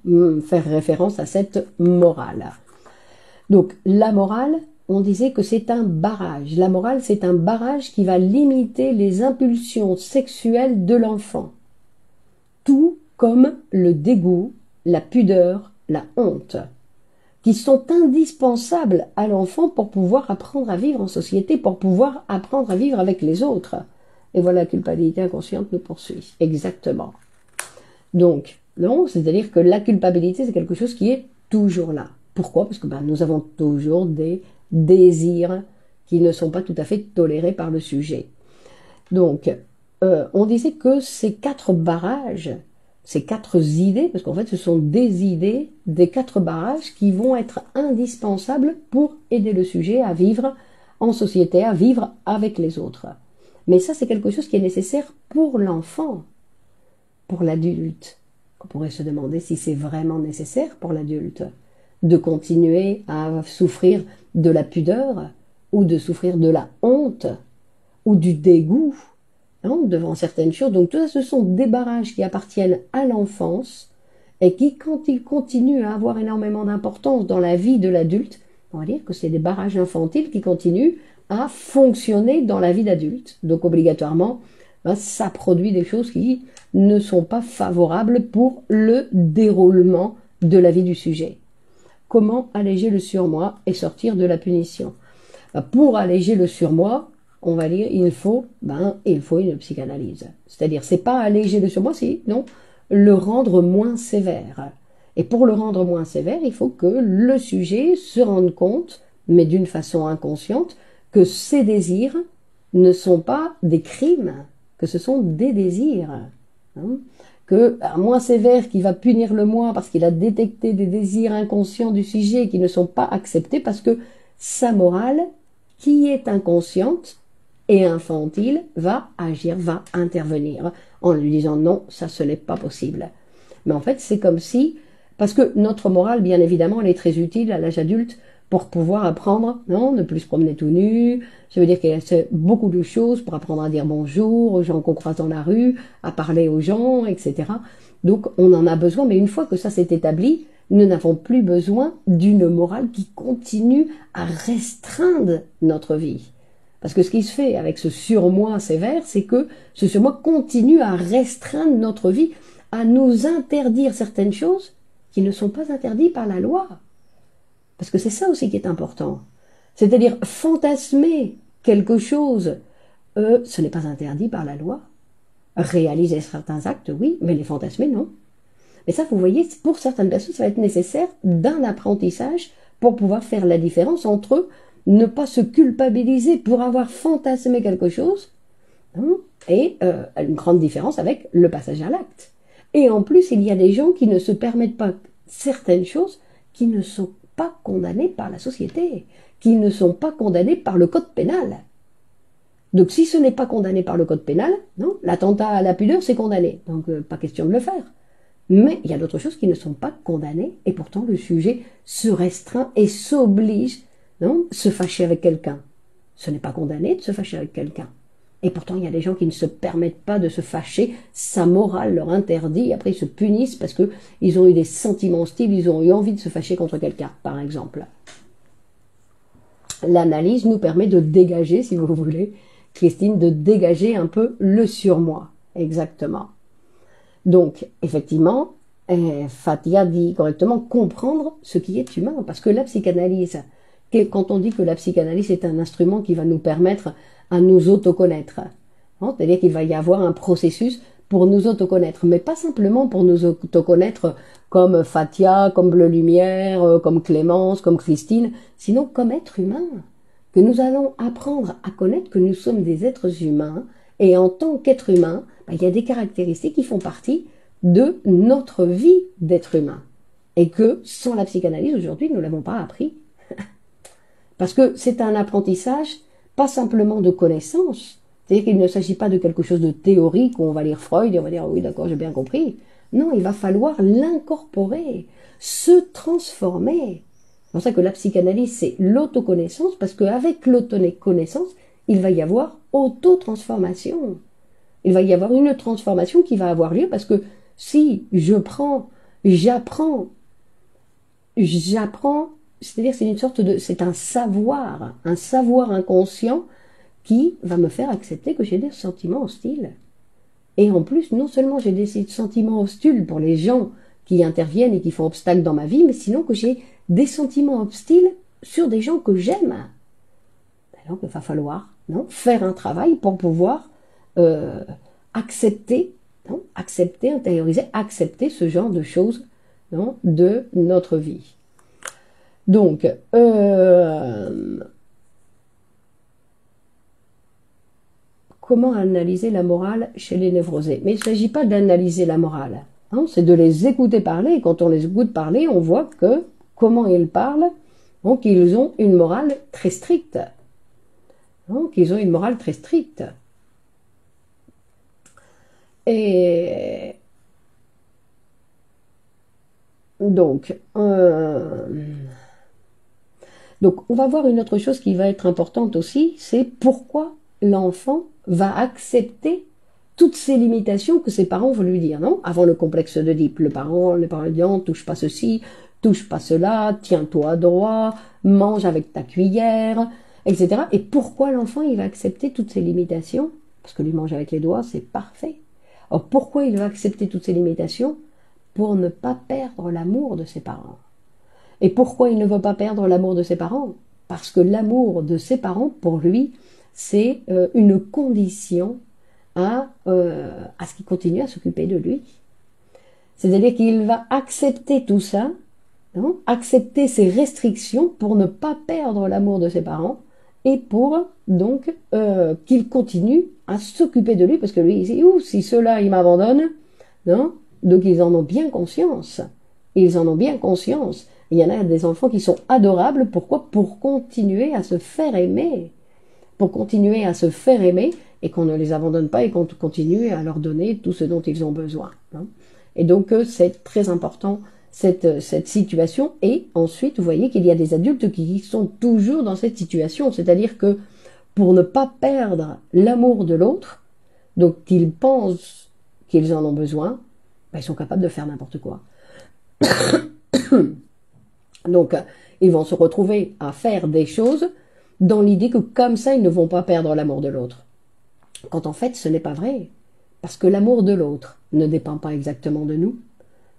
Speaker 1: faire référence à cette morale. Donc la morale, on disait que c'est un barrage. La morale, c'est un barrage qui va limiter les impulsions sexuelles de l'enfant. Tout comme le dégoût, la pudeur, la honte, qui sont indispensables à l'enfant pour pouvoir apprendre à vivre en société, pour pouvoir apprendre à vivre avec les autres. Et voilà, la culpabilité inconsciente nous poursuit. Exactement. Donc, non, c'est-à-dire que la culpabilité, c'est quelque chose qui est toujours là. Pourquoi? Parce que nous avons toujours des désirs qui ne sont pas tout à fait tolérés par le sujet. Donc, on disait que ces 4 barrages, ces 4 idées, parce qu'en fait ce sont des idées, des 4 barrages qui vont être indispensables pour aider le sujet à vivre en société, à vivre avec les autres. Mais ça, c'est quelque chose qui est nécessaire pour l'enfant. Pour l'adulte, on pourrait se demander si c'est vraiment nécessaire pour l'adulte de continuer à souffrir de la pudeur ou de souffrir de la honte ou du dégoût devant certaines choses. Donc tout ça, ce sont des barrages qui appartiennent à l'enfance et qui, quand ils continuent à avoir énormément d'importance dans la vie de l'adulte, on va dire que c'est des barrages infantiles qui continuent à fonctionner dans la vie d'adulte. Donc obligatoirement, ça produit des choses qui ne sont pas favorables pour le déroulement de la vie du sujet. Comment alléger le surmoi et sortir de la punition? Pour alléger le surmoi, on va dire, il faut une psychanalyse. C'est-à-dire, c'est pas alléger le surmoi, non, le rendre moins sévère. Et pour le rendre moins sévère, il faut que le sujet se rende compte, mais d'une façon inconsciente, que ces désirs ne sont pas des crimes, que ce sont des désirs. Que un moins sévère qui va punir le moins parce qu'il a détecté des désirs inconscients du sujet qui ne sont pas acceptés parce que sa morale, qui est inconsciente et infantile, va agir, va intervenir en lui disant non, ça ce n'est pas possible. Mais en fait, c'est comme si, parce que notre morale, bien évidemment, elle est très utile à l'âge adulte pour pouvoir apprendre, ne plus se promener tout nu, ça veut dire qu'il y a beaucoup de choses pour apprendre à dire bonjour aux gens qu'on croise dans la rue, à parler aux gens, etc. Donc on en a besoin, mais une fois que ça s'est établi, nous n'avons plus besoin d'une morale qui continue à restreindre notre vie. Parce que ce qui se fait avec ce surmoi sévère, c'est que ce surmoi continue à restreindre notre vie, à nous interdire certaines choses qui ne sont pas interdites par la loi. Parce que c'est ça aussi qui est important. C'est-à-dire fantasmer quelque chose, ce n'est pas interdit par la loi. Réaliser certains actes, oui, mais les fantasmer, non. Mais ça, vous voyez, pour certaines personnes, ça va être nécessaire d'un apprentissage pour pouvoir faire la différence entre ne pas se culpabiliser pour avoir fantasmé quelque chose et une grande différence avec le passage à l'acte. Et en plus, il y a des gens qui ne se permettent pas certaines choses qui ne sont pas condamnés par la société, qui ne sont pas condamnés par le code pénal. Donc si ce n'est pas condamné par le code pénal, l'attentat à la pudeur, c'est condamné. Donc pas question de le faire. Mais il y a d'autres choses qui ne sont pas condamnées, et pourtant le sujet se restreint et s'oblige, se fâcher avec quelqu'un. Ce n'est pas condamné de se fâcher avec quelqu'un. Et pourtant, il y a des gens qui ne se permettent pas de se fâcher. Sa morale leur interdit. Après, ils se punissent parce qu'ils ont eu des sentiments hostiles, ils ont eu envie de se fâcher contre quelqu'un, par exemple. L'analyse nous permet de dégager, si vous voulez, Christine, de dégager un peu le surmoi. Exactement. Donc, effectivement, Fatia dit correctement comprendre ce qui est humain. Parce que la psychanalyse, quand on dit que la psychanalyse est un instrument qui va nous permettre à nous autoconnaître, hein, c'est-à-dire qu'il va y avoir un processus pour nous autoconnaître, mais pas simplement pour nous autoconnaître comme Fatia, comme Bleu Lumière, comme Clémence, comme Christine, sinon comme être humain, que nous allons apprendre à connaître que nous sommes des êtres humains, et en tant qu'être humain, il y a des caractéristiques qui font partie de notre vie d'être humain, et que sans la psychanalyse aujourd'hui, nous ne l'avons pas appris. Parce que c'est un apprentissage, pas simplement de connaissance, c'est-à-dire qu'il ne s'agit pas de quelque chose de théorique où on va lire Freud et on va dire oui d'accord j'ai bien compris. Non, il va falloir l'incorporer, se transformer. C'est pour ça que la psychanalyse c'est l'autoconnaissance, parce qu'avec l'autoconnaissance, il va y avoir autotransformation. Il va y avoir une transformation qui va avoir lieu parce que si j'apprends, c'est-à-dire c'est un savoir inconscient qui va me faire accepter que j'ai des sentiments hostiles. Et en plus, non seulement j'ai des sentiments hostiles pour les gens qui interviennent et qui font obstacle dans ma vie, mais sinon que j'ai des sentiments hostiles sur des gens que j'aime. Donc il va falloir faire un travail pour pouvoir accepter, intérioriser, accepter ce genre de choses de notre vie. Donc, comment analyser la morale chez les névrosés? Mais il ne s'agit pas d'analyser la morale, c'est de les écouter parler, et quand on les écoute parler, on voit que, comment ils parlent, donc ils ont une morale très stricte. Ils ont une morale très stricte. Et donc, on va voir une autre chose qui va être importante aussi, c'est pourquoi l'enfant va accepter toutes ces limitations que ses parents vont lui dire, non? Avant le complexe d'Oedipe, les parents disent, touche pas ceci, touche pas cela, tiens-toi droit, mange avec ta cuillère, etc. Et pourquoi l'enfant, il va accepter toutes ces limitations? Parce que lui manger avec les doigts, c'est parfait. Or, pourquoi il va accepter toutes ces limitations? Pour ne pas perdre l'amour de ses parents. Et pourquoi il ne veut pas perdre l'amour de ses parents? Parce que l'amour de ses parents, pour lui, c'est une condition à ce qu'il continue à s'occuper de lui. C'est-à-dire qu'il va accepter tout ça, accepter ces restrictions pour ne pas perdre l'amour de ses parents et pour donc qu'il continue à s'occuper de lui, parce que lui, il dit, si ceux-là, ils m'abandonnent, non? Donc ils en ont bien conscience. Ils en ont bien conscience. Il y en a des enfants qui sont adorables. Pourquoi? Pour continuer à se faire aimer. Pour continuer à se faire aimer et qu'on ne les abandonne pas et qu'on continue à leur donner tout ce dont ils ont besoin. Et donc c'est très important cette situation. Et ensuite, vous voyez qu'il y a des adultes qui sont toujours dans cette situation. C'est-à-dire que pour ne pas perdre l'amour de l'autre, donc qu'ils pensent qu'ils en ont besoin, ils sont capables de faire n'importe quoi. Donc, ils vont se retrouver à faire des choses dans l'idée que comme ça, ils ne vont pas perdre l'amour de l'autre. Quand en fait, ce n'est pas vrai. Parce que l'amour de l'autre ne dépend pas exactement de nous.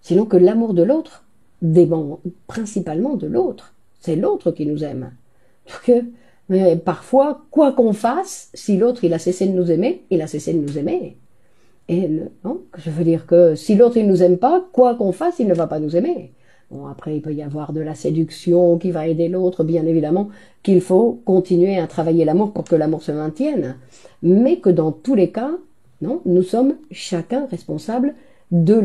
Speaker 1: Sinon que l'amour de l'autre dépend principalement de l'autre. C'est l'autre qui nous aime. Mais parfois, quoi qu'on fasse, si l'autre il a cessé de nous aimer, il a cessé de nous aimer. Et je veux dire que si l'autre il nous aime pas, quoi qu'on fasse, il ne va pas nous aimer. Bon, après, il peut y avoir de la séduction qui va aider l'autre, bien évidemment, qu'il faut continuer à travailler l'amour pour que l'amour se maintienne. Mais que dans tous les cas, nous sommes chacun responsables de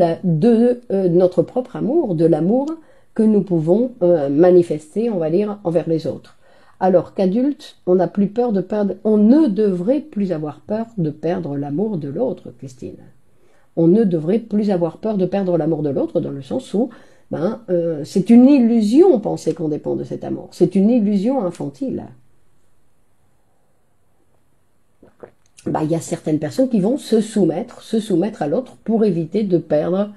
Speaker 1: notre propre amour, de l'amour que nous pouvons manifester, on va dire, envers les autres. Alors qu'adulte, on n'a plus peur de perdre, on ne devrait plus avoir peur de perdre l'amour de l'autre, Christine. On ne devrait plus avoir peur de perdre l'amour de l'autre dans le sens où c'est une illusion penser qu'on dépend de cet amour. C'est une illusion infantile. bah, il y a certaines personnes qui vont se soumettre à l'autre pour éviter de perdre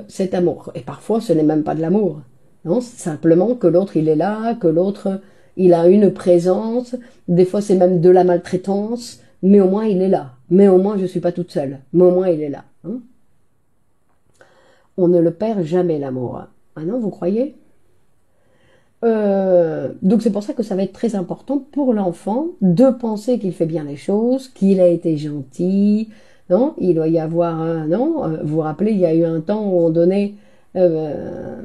Speaker 1: cet amour. Et parfois, ce n'est même pas de l'amour. Non, c'est simplement que l'autre, il est là, que l'autre, il a une présence. Des fois, c'est même de la maltraitance, mais au moins, il est là. Mais au moins, je ne suis pas toute seule. Mais au moins, il est là. Hein. On ne le perd jamais, l'amour. Ah non, vous croyez? Donc c'est pour ça que ça va être très important pour l'enfant de penser qu'il fait bien les choses, qu'il a été gentil, non? Il doit y avoir un, non? Vous vous rappelez, il y a eu un temps où on donnait, euh,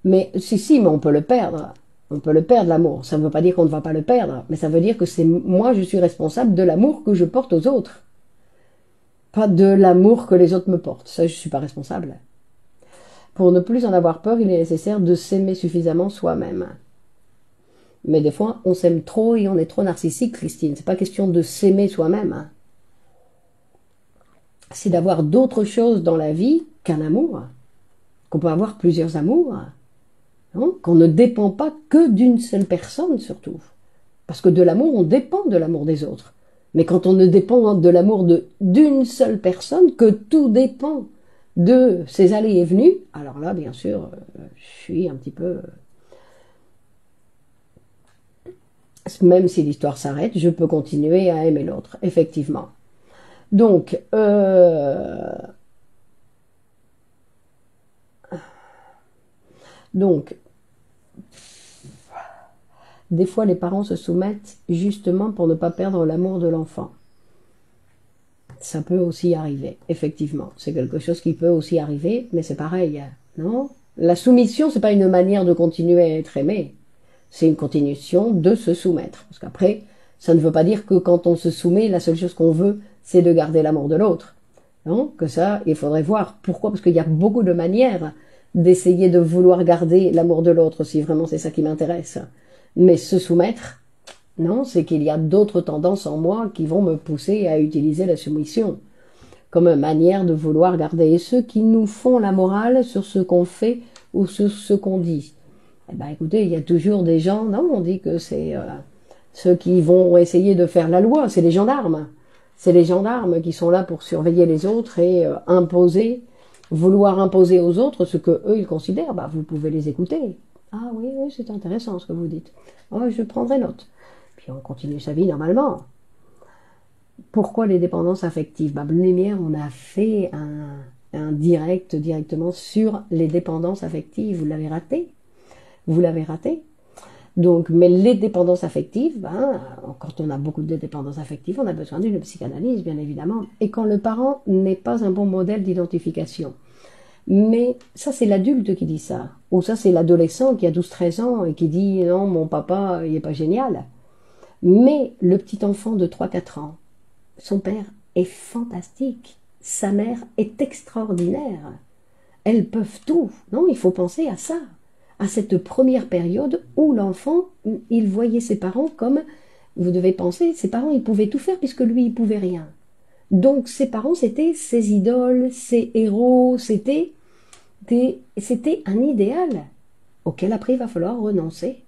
Speaker 1: mais si, mais on peut le perdre. On peut le perdre, l'amour. Ça ne veut pas dire qu'on ne va pas le perdre, mais ça veut dire que c'est moi, je suis responsable de l'amour que je porte aux autres, pas de l'amour que les autres me portent. Ça, je suis pas responsable. Pour ne plus en avoir peur, il est nécessaire de s'aimer suffisamment soi-même. Mais des fois, on s'aime trop et on est trop narcissique, Christine. C'est pas question de s'aimer soi-même. Hein. C'est d'avoir d'autres choses dans la vie qu'un amour. Qu'on peut avoir plusieurs amours. Hein, qu'on ne dépend pas que d'une seule personne, surtout. Parce que de l'amour, on dépend de l'amour des autres. Mais quand on ne dépend de l'amour d'une seule personne, que tout dépend de ses allées et venues, alors là, bien sûr, je suis un petit peu... Même si l'histoire s'arrête, je peux continuer à aimer l'autre, effectivement. Donc, des fois les parents se soumettent justement pour ne pas perdre l'amour de l'enfant. Ça peut aussi arriver, effectivement. C'est quelque chose qui peut aussi arriver, mais c'est pareil, non? La soumission, c'est pas une manière de continuer à être aimé. C'est une continuation de se soumettre. Parce qu'après, ça ne veut pas dire que quand on se soumet, la seule chose qu'on veut, c'est de garder l'amour de l'autre. Non? Que ça, il faudrait voir. Pourquoi? Parce qu'il y a beaucoup de manières d'essayer de vouloir garder l'amour de l'autre, si vraiment c'est ça qui m'intéresse. Mais se soumettre, non, c'est qu'il y a d'autres tendances en moi qui vont me pousser à utiliser la soumission comme une manière de vouloir garder. Et ceux qui nous font la morale sur ce qu'on fait ou sur ce qu'on dit. Eh ben, écoutez, il y a toujours des gens, non, on dit que c'est ceux qui vont essayer de faire la loi, c'est les gendarmes. C'est les gendarmes qui sont là pour surveiller les autres et vouloir imposer aux autres ce que eux ils considèrent. Bah, vous pouvez les écouter. Ah oui, oui, c'est intéressant ce que vous dites. Oh, je prendrai note. Puis on continue sa vie normalement. Pourquoi les dépendances affectives? Bah, Lumière, on a fait un directement sur les dépendances affectives. Vous l'avez raté. Vous l'avez raté. Donc, mais les dépendances affectives, ben, quand on a beaucoup de dépendances affectives, on a besoin d'une psychanalyse, bien évidemment. Et quand le parent n'est pas un bon modèle d'identification. Mais ça, c'est l'adulte qui dit ça. Ou ça, c'est l'adolescent qui a 12-13 ans et qui dit non, mon papa, il n'est pas génial. Mais le petit enfant de 3-4 ans, son père est fantastique. Sa mère est extraordinaire. Elles peuvent tout. Non, il faut penser à ça. À cette première période où l'enfant, il voyait ses parents comme, vous devez penser, ses parents, ils pouvaient tout faire puisque lui, il pouvait rien. Donc ses parents, c'était ses idoles, ses héros, c'était un idéal auquel après il va falloir renoncer.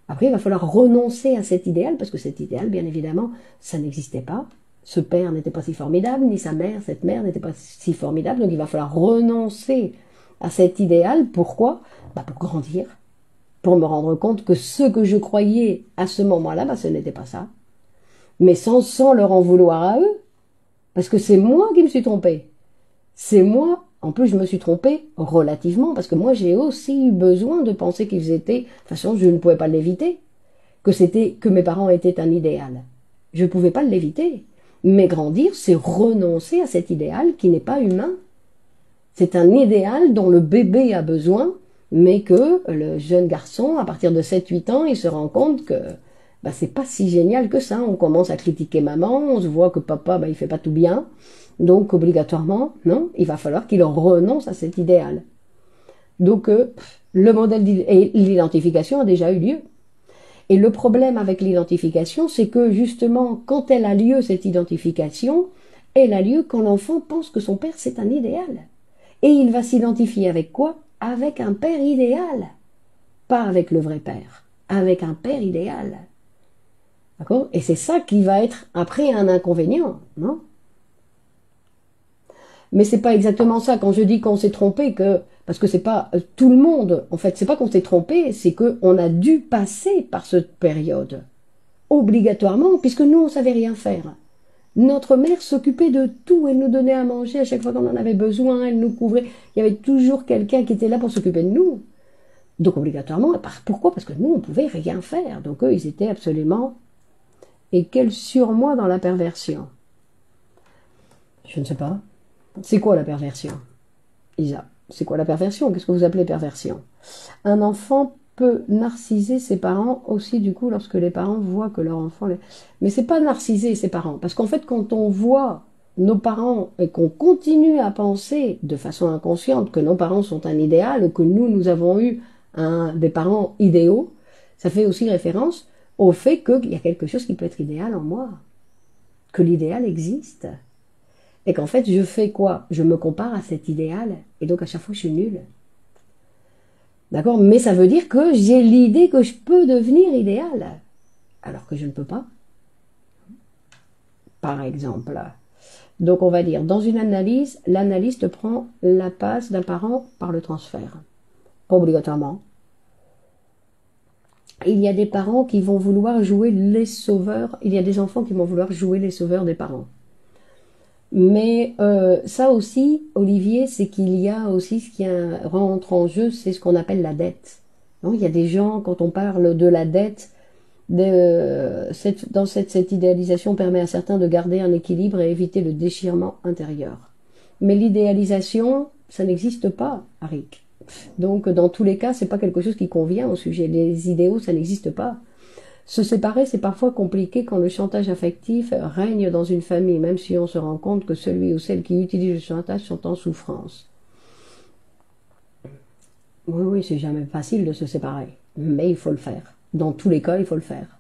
Speaker 1: Après, il va falloir renoncer à cet idéal, parce que cet idéal, bien évidemment, ça n'existait pas. Ce père n'était pas si formidable, ni sa mère, cette mère n'était pas si formidable, donc il va falloir renoncer à cet idéal. Pourquoi? Bah, pour grandir, pour me rendre compte que ce que je croyais à ce moment-là, bah, ce n'était pas ça. Mais sans leur en vouloir à eux, parce que c'est moi qui me suis trompée. C'est moi, en plus je me suis trompée relativement, parce que moi j'ai aussi eu besoin de penser qu'ils étaient, de toute façon je ne pouvais pas l'éviter, que mes parents étaient un idéal. Je ne pouvais pas l'éviter. Mais grandir, c'est renoncer à cet idéal qui n'est pas humain. C'est un idéal dont le bébé a besoin, mais que le jeune garçon, à partir de 7-8 ans, il se rend compte que bah, c'est pas si génial que ça. On commence à critiquer maman, on se voit que papa, bah, il fait pas tout bien. Donc, obligatoirement, non, il va falloir qu'il renonce à cet idéal. Donc, le modèle et l'identification a déjà eu lieu. Et le problème avec l'identification, c'est que justement, quand elle a lieu, cette identification, elle a lieu quand l'enfant pense que son père, c'est un idéal. Et il va s'identifier avec quoi? Avec un père idéal. Pas avec le vrai père, avec un père idéal. D'accord? Et c'est ça qui va être après un inconvénient, non? Mais c'est pas exactement ça quand je dis qu'on s'est trompé, que parce que c'est pas tout le monde. En fait, c'est pas qu'on s'est trompé, c'est que on a dû passer par cette période obligatoirement, puisque nous on savait rien faire. Notre mère s'occupait de tout, elle nous donnait à manger à chaque fois qu'on en avait besoin, elle nous couvrait. Il y avait toujours quelqu'un qui était là pour s'occuper de nous. Donc obligatoirement, pourquoi? Parce que nous on pouvait rien faire. Donc eux ils étaient absolument. Et quel surmoi dans la perversion? Je ne sais pas. C'est quoi la perversion, Isa? C'est quoi la perversion? Qu'est-ce que vous appelez perversion? Un enfant peut narciser ses parents aussi, du coup, lorsque les parents voient que leur enfant... Mais c'est pas narciser ses parents, parce qu'en fait, quand on voit nos parents et qu'on continue à penser de façon inconsciente que nos parents sont un idéal, ou que nous avons eu des parents idéaux, ça fait aussi référence au fait qu'il y a quelque chose qui peut être idéal en moi, que l'idéal existe. Et qu'en fait, je fais quoi? Je me compare à cet idéal, et donc à chaque fois, je suis nulle. D'accord? Mais ça veut dire que j'ai l'idée que je peux devenir idéal, alors que je ne peux pas. Par exemple. Donc on va dire, dans une analyse, l'analyste prend la place d'un parent par le transfert. Pas obligatoirement. Il y a des parents qui vont vouloir jouer les sauveurs, il y a des enfants qui vont vouloir jouer les sauveurs des parents. Mais ça aussi, Olivier, c'est qu'il y a aussi ce qui rentre en jeu, c'est ce qu'on appelle la dette. Non, il y a des gens, quand on parle de la dette, cette idéalisation permet à certains de garder un équilibre et éviter le déchirement intérieur. Mais l'idéalisation, ça n'existe pas, Arik. Donc, dans tous les cas, c'est pas quelque chose qui convient au sujet. Les idéaux, ça n'existe pas. Se séparer, c'est parfois compliqué quand le chantage affectif règne dans une famille, même si on se rend compte que celui ou celle qui utilise le chantage sont en souffrance. Oui, c'est jamais facile de se séparer, mais il faut le faire. Dans tous les cas, il faut le faire.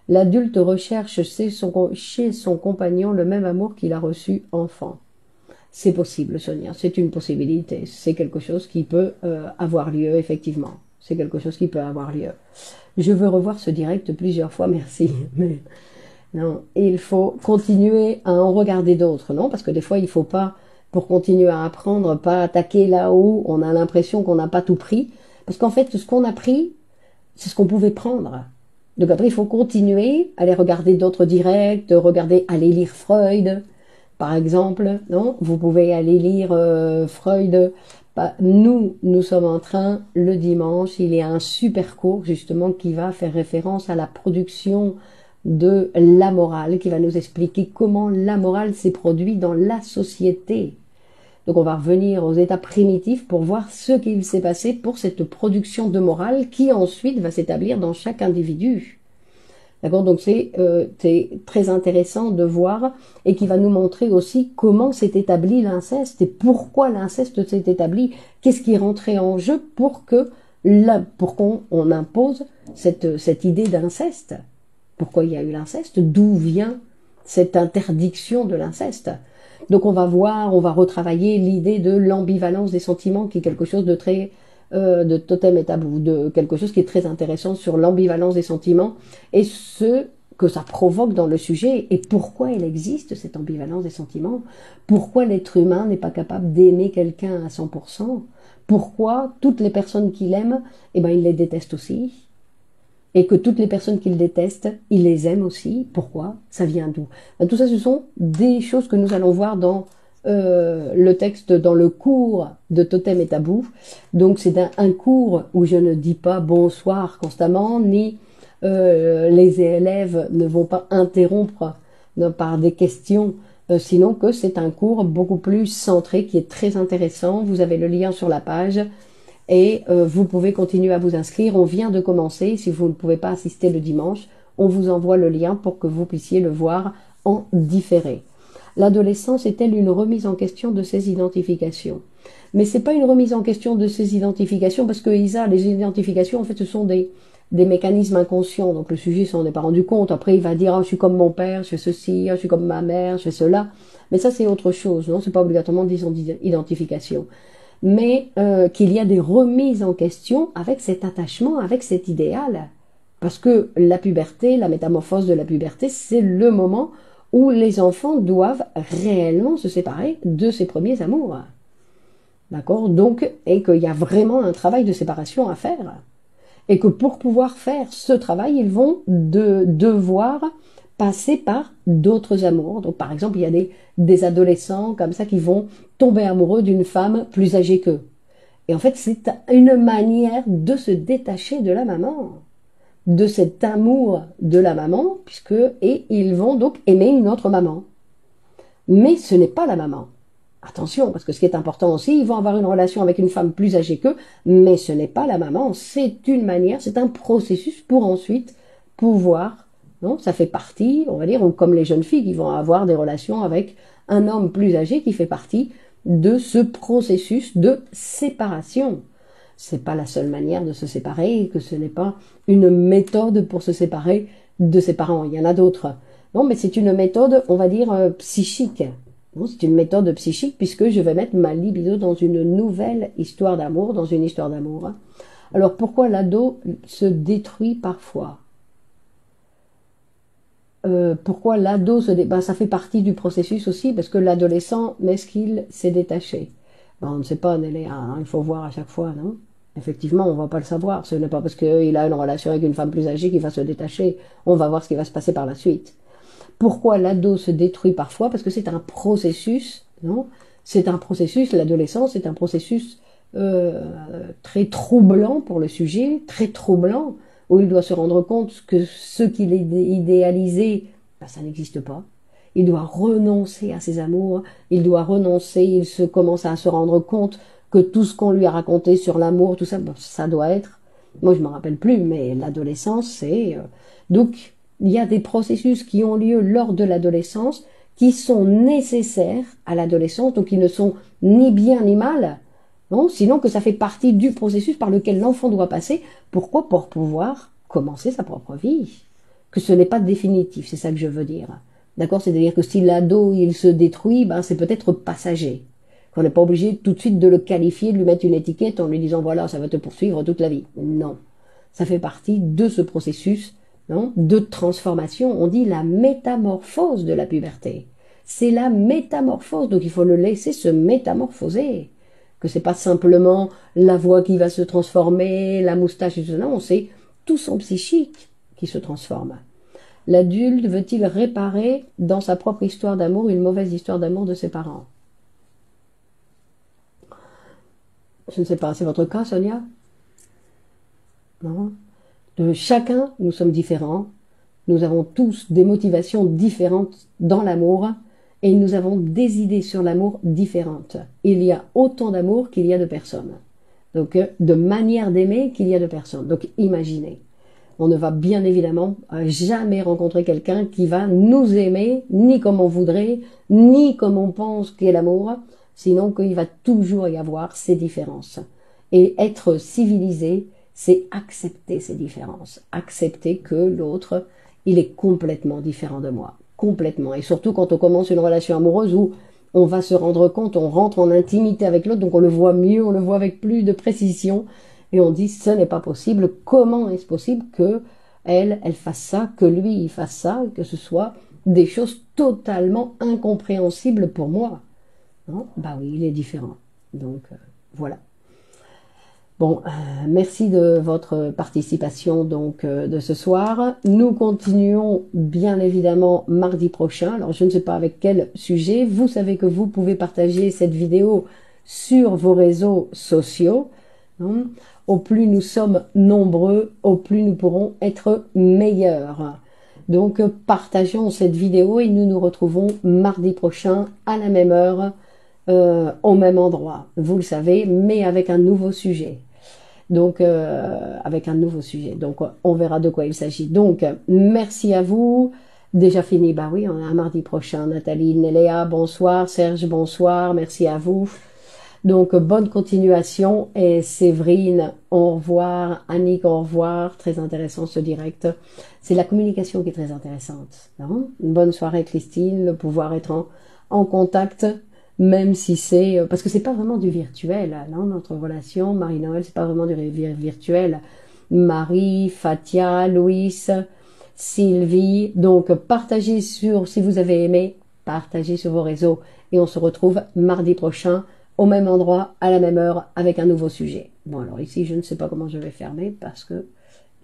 Speaker 1: L'adulte recherche chez son compagnon le même amour qu'il a reçu enfant. C'est possible, Sonia, c'est une possibilité. C'est quelque chose qui peut avoir lieu, effectivement. C'est quelque chose qui peut avoir lieu. Je veux revoir ce direct plusieurs fois, merci. Mais non, il faut continuer à en regarder d'autres, non? Parce que des fois, il ne faut pas, pour continuer à apprendre, pas attaquer là où on a l'impression qu'on n'a pas tout pris. Parce qu'en fait, ce qu'on a pris, c'est ce qu'on pouvait prendre. Donc après, il faut continuer à aller regarder d'autres directs, aller lire Freud, par exemple, non? Vous pouvez aller lire Freud. Nous sommes en train, le dimanche, il y a un super cours justement qui va faire référence à la production de la morale, qui va nous expliquer comment la morale s'est produite dans la société. Donc on va revenir aux états primitifs pour voir ce qu'il s'est passé pour cette production de morale qui ensuite va s'établir dans chaque individu. D'accord, donc c'est très intéressant de voir et qui va nous montrer aussi comment s'est établi l'inceste et pourquoi l'inceste s'est établi, qu'est-ce qui est rentré en jeu pour qu'on impose cette idée d'inceste. Pourquoi il y a eu l'inceste? D'où vient cette interdiction de l'inceste? Donc on va retravailler l'idée de l'ambivalence des sentiments qui est quelque chose de très de totem et tabou, de quelque chose qui est très intéressant sur l'ambivalence des sentiments et ce que ça provoque dans le sujet et pourquoi elle existe, cette ambivalence des sentiments, pourquoi l'être humain n'est pas capable d'aimer quelqu'un à 100%, pourquoi toutes les personnes qu'il aime, il les déteste aussi, et que toutes les personnes qu'il déteste, il les aime aussi, pourquoi, ça vient d'où? Tout ça, ce sont des choses que nous allons voir dans le texte dans le cours de Totem et Tabou. Donc c'est un cours où je ne dis pas bonsoir constamment, ni les élèves ne vont pas interrompre par des questions, sinon que c'est un cours beaucoup plus centré qui est très intéressant. Vous avez le lien sur la page et vous pouvez continuer à vous inscrire. On vient de commencer, si vous ne pouvez pas assister le dimanche, on vous envoie le lien pour que vous puissiez le voir en différé. L'adolescence est-elle une remise en question de ses identifications? Mais c'est pas une remise en question de ses identifications parce que Isa, les identifications, en fait, ce sont des mécanismes inconscients. Donc le sujet s'en est pas rendu compte. Après, il va dire, je suis comme mon père, je fais ceci, je suis comme ma mère, je fais cela. Mais ça, c'est autre chose, non? C'est pas obligatoirement des identifications. Mais qu'il y a des remises en question avec cet attachement, avec cet idéal. Parce que la puberté, la métamorphose de la puberté, c'est le moment où les enfants doivent réellement se séparer de ses premiers amours. D'accord? Donc, et qu'il y a vraiment un travail de séparation à faire. Et que pour pouvoir faire ce travail, ils vont devoir passer par d'autres amours. Donc, par exemple, il y a des adolescents comme ça qui vont tomber amoureux d'une femme plus âgée qu'eux. Et en fait, c'est une manière de se détacher de la maman, de cet amour de la maman, et ils vont donc aimer une autre maman. Mais ce n'est pas la maman. Attention, parce que ce qui est important aussi, ils vont avoir une relation avec une femme plus âgée qu'eux, mais ce n'est pas la maman, c'est une manière, c'est un processus pour ensuite pouvoir, non, ça fait partie, on va dire, comme les jeunes filles qui vont avoir des relations avec un homme plus âgé qui fait partie de ce processus de séparation. C'est pas la seule manière de se séparer, que ce n'est pas une méthode pour se séparer de ses parents, il y en a d'autres. Non, mais c'est une méthode, on va dire, psychique. C'est une méthode psychique puisque je vais mettre ma libido dans une nouvelle histoire d'amour, dans une histoire d'amour. Alors pourquoi l'ado se détruit parfois? Pourquoi l'ado ça fait partie du processus aussi parce que l'adolescent, est-ce qu'il s'est détaché? On ne sait pas, Néléa, hein, il faut voir à chaque fois, non? Effectivement, on ne va pas le savoir. Ce n'est pas parce qu'il a une relation avec une femme plus âgée qu'il va se détacher. On va voir ce qui va se passer par la suite. Pourquoi l'ado se détruit parfois? Parce que c'est un processus, non? C'est un processus, l'adolescence est un processus très troublant pour le sujet, très troublant, où il doit se rendre compte que ce qu'il a idéalisé, ça n'existe pas. Il doit renoncer à ses amours, il doit renoncer, il commence à se rendre compte que tout ce qu'on lui a raconté sur l'amour, tout ça, ça doit être, moi je ne me rappelle plus, mais l'adolescence, c'est... donc, il y a des processus qui ont lieu lors de l'adolescence qui sont nécessaires à l'adolescence, donc qui ne sont ni bien ni mal, non, sinon que ça fait partie du processus par lequel l'enfant doit passer. Pourquoi? Pour pouvoir commencer sa propre vie. Que ce n'est pas définitif, c'est ça que je veux dire. D'accord? C'est-à-dire que si l'ado, il se détruit, c'est peut-être passager. Qu'on n'est pas obligé tout de suite de le qualifier, de lui mettre une étiquette en lui disant voilà, ça va te poursuivre toute la vie. Non. Ça fait partie de ce processus, non, de transformation. On dit la métamorphose de la puberté. C'est la métamorphose, donc il faut le laisser se métamorphoser. Que c'est pas simplement la voix qui va se transformer, la moustache et tout ça, non, c'est tout son psychique qui se transforme. L'adulte veut-il réparer dans sa propre histoire d'amour une mauvaise histoire d'amour de ses parents? Je ne sais pas, c'est votre cas, Sonia? Non? Chacun, nous sommes différents, nous avons tous des motivations différentes dans l'amour et nous avons des idées sur l'amour différentes. Il y a autant d'amour qu'il y a de personnes. Donc, de manière d'aimer qu'il y a de personnes. Donc, imaginez. On ne va bien évidemment jamais rencontrer quelqu'un qui va nous aimer, ni comme on voudrait, ni comme on pense qu'est l'amour, sinon qu'il va toujours y avoir ces différences. Et être civilisé, c'est accepter ces différences. Accepter que l'autre, il est complètement différent de moi. Complètement. Et surtout quand on commence une relation amoureuse où on va se rendre compte, on rentre en intimité avec l'autre, donc on le voit mieux, on le voit avec plus de précision, et on dit ce n'est pas possible, comment est-ce possible que elle fasse ça, que lui il fasse ça, que ce soit des choses totalement incompréhensibles pour moi. Non? Bah oui, il est différent. Donc voilà. Bon, merci de votre participation donc de ce soir. Nous continuons bien évidemment mardi prochain. Alors je ne sais pas avec quel sujet. Vous savez que vous pouvez partager cette vidéo sur vos réseaux sociaux. Hein. Au plus nous sommes nombreux, au plus nous pourrons être meilleurs. Donc partageons cette vidéo et nous nous retrouvons mardi prochain à la même heure, au même endroit. Vous le savez, mais avec un nouveau sujet. Donc, avec un nouveau sujet. Donc, on verra de quoi il s'agit. Donc, merci à vous. Déjà fini, bah oui, on a un mardi prochain. Nathalie, Néléa, bonsoir. Serge, bonsoir. Merci à vous. Donc, bonne continuation. Et Séverine, au revoir. Annick, au revoir. Très intéressant ce direct. C'est la communication qui est très intéressante. Non? Une bonne soirée, Christine. Le pouvoir être en contact. Même si c'est... Parce que c'est pas vraiment du virtuel, non, notre relation, Marie-Noël, c'est pas vraiment du virtuel. Marie, Fatia, Louis, Sylvie. Donc partagez si vous avez aimé, partagez sur vos réseaux. Et on se retrouve mardi prochain au même endroit, à la même heure, avec un nouveau sujet. Bon alors ici je ne sais pas comment je vais fermer parce que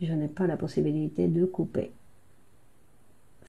Speaker 1: je n'ai pas la possibilité de couper.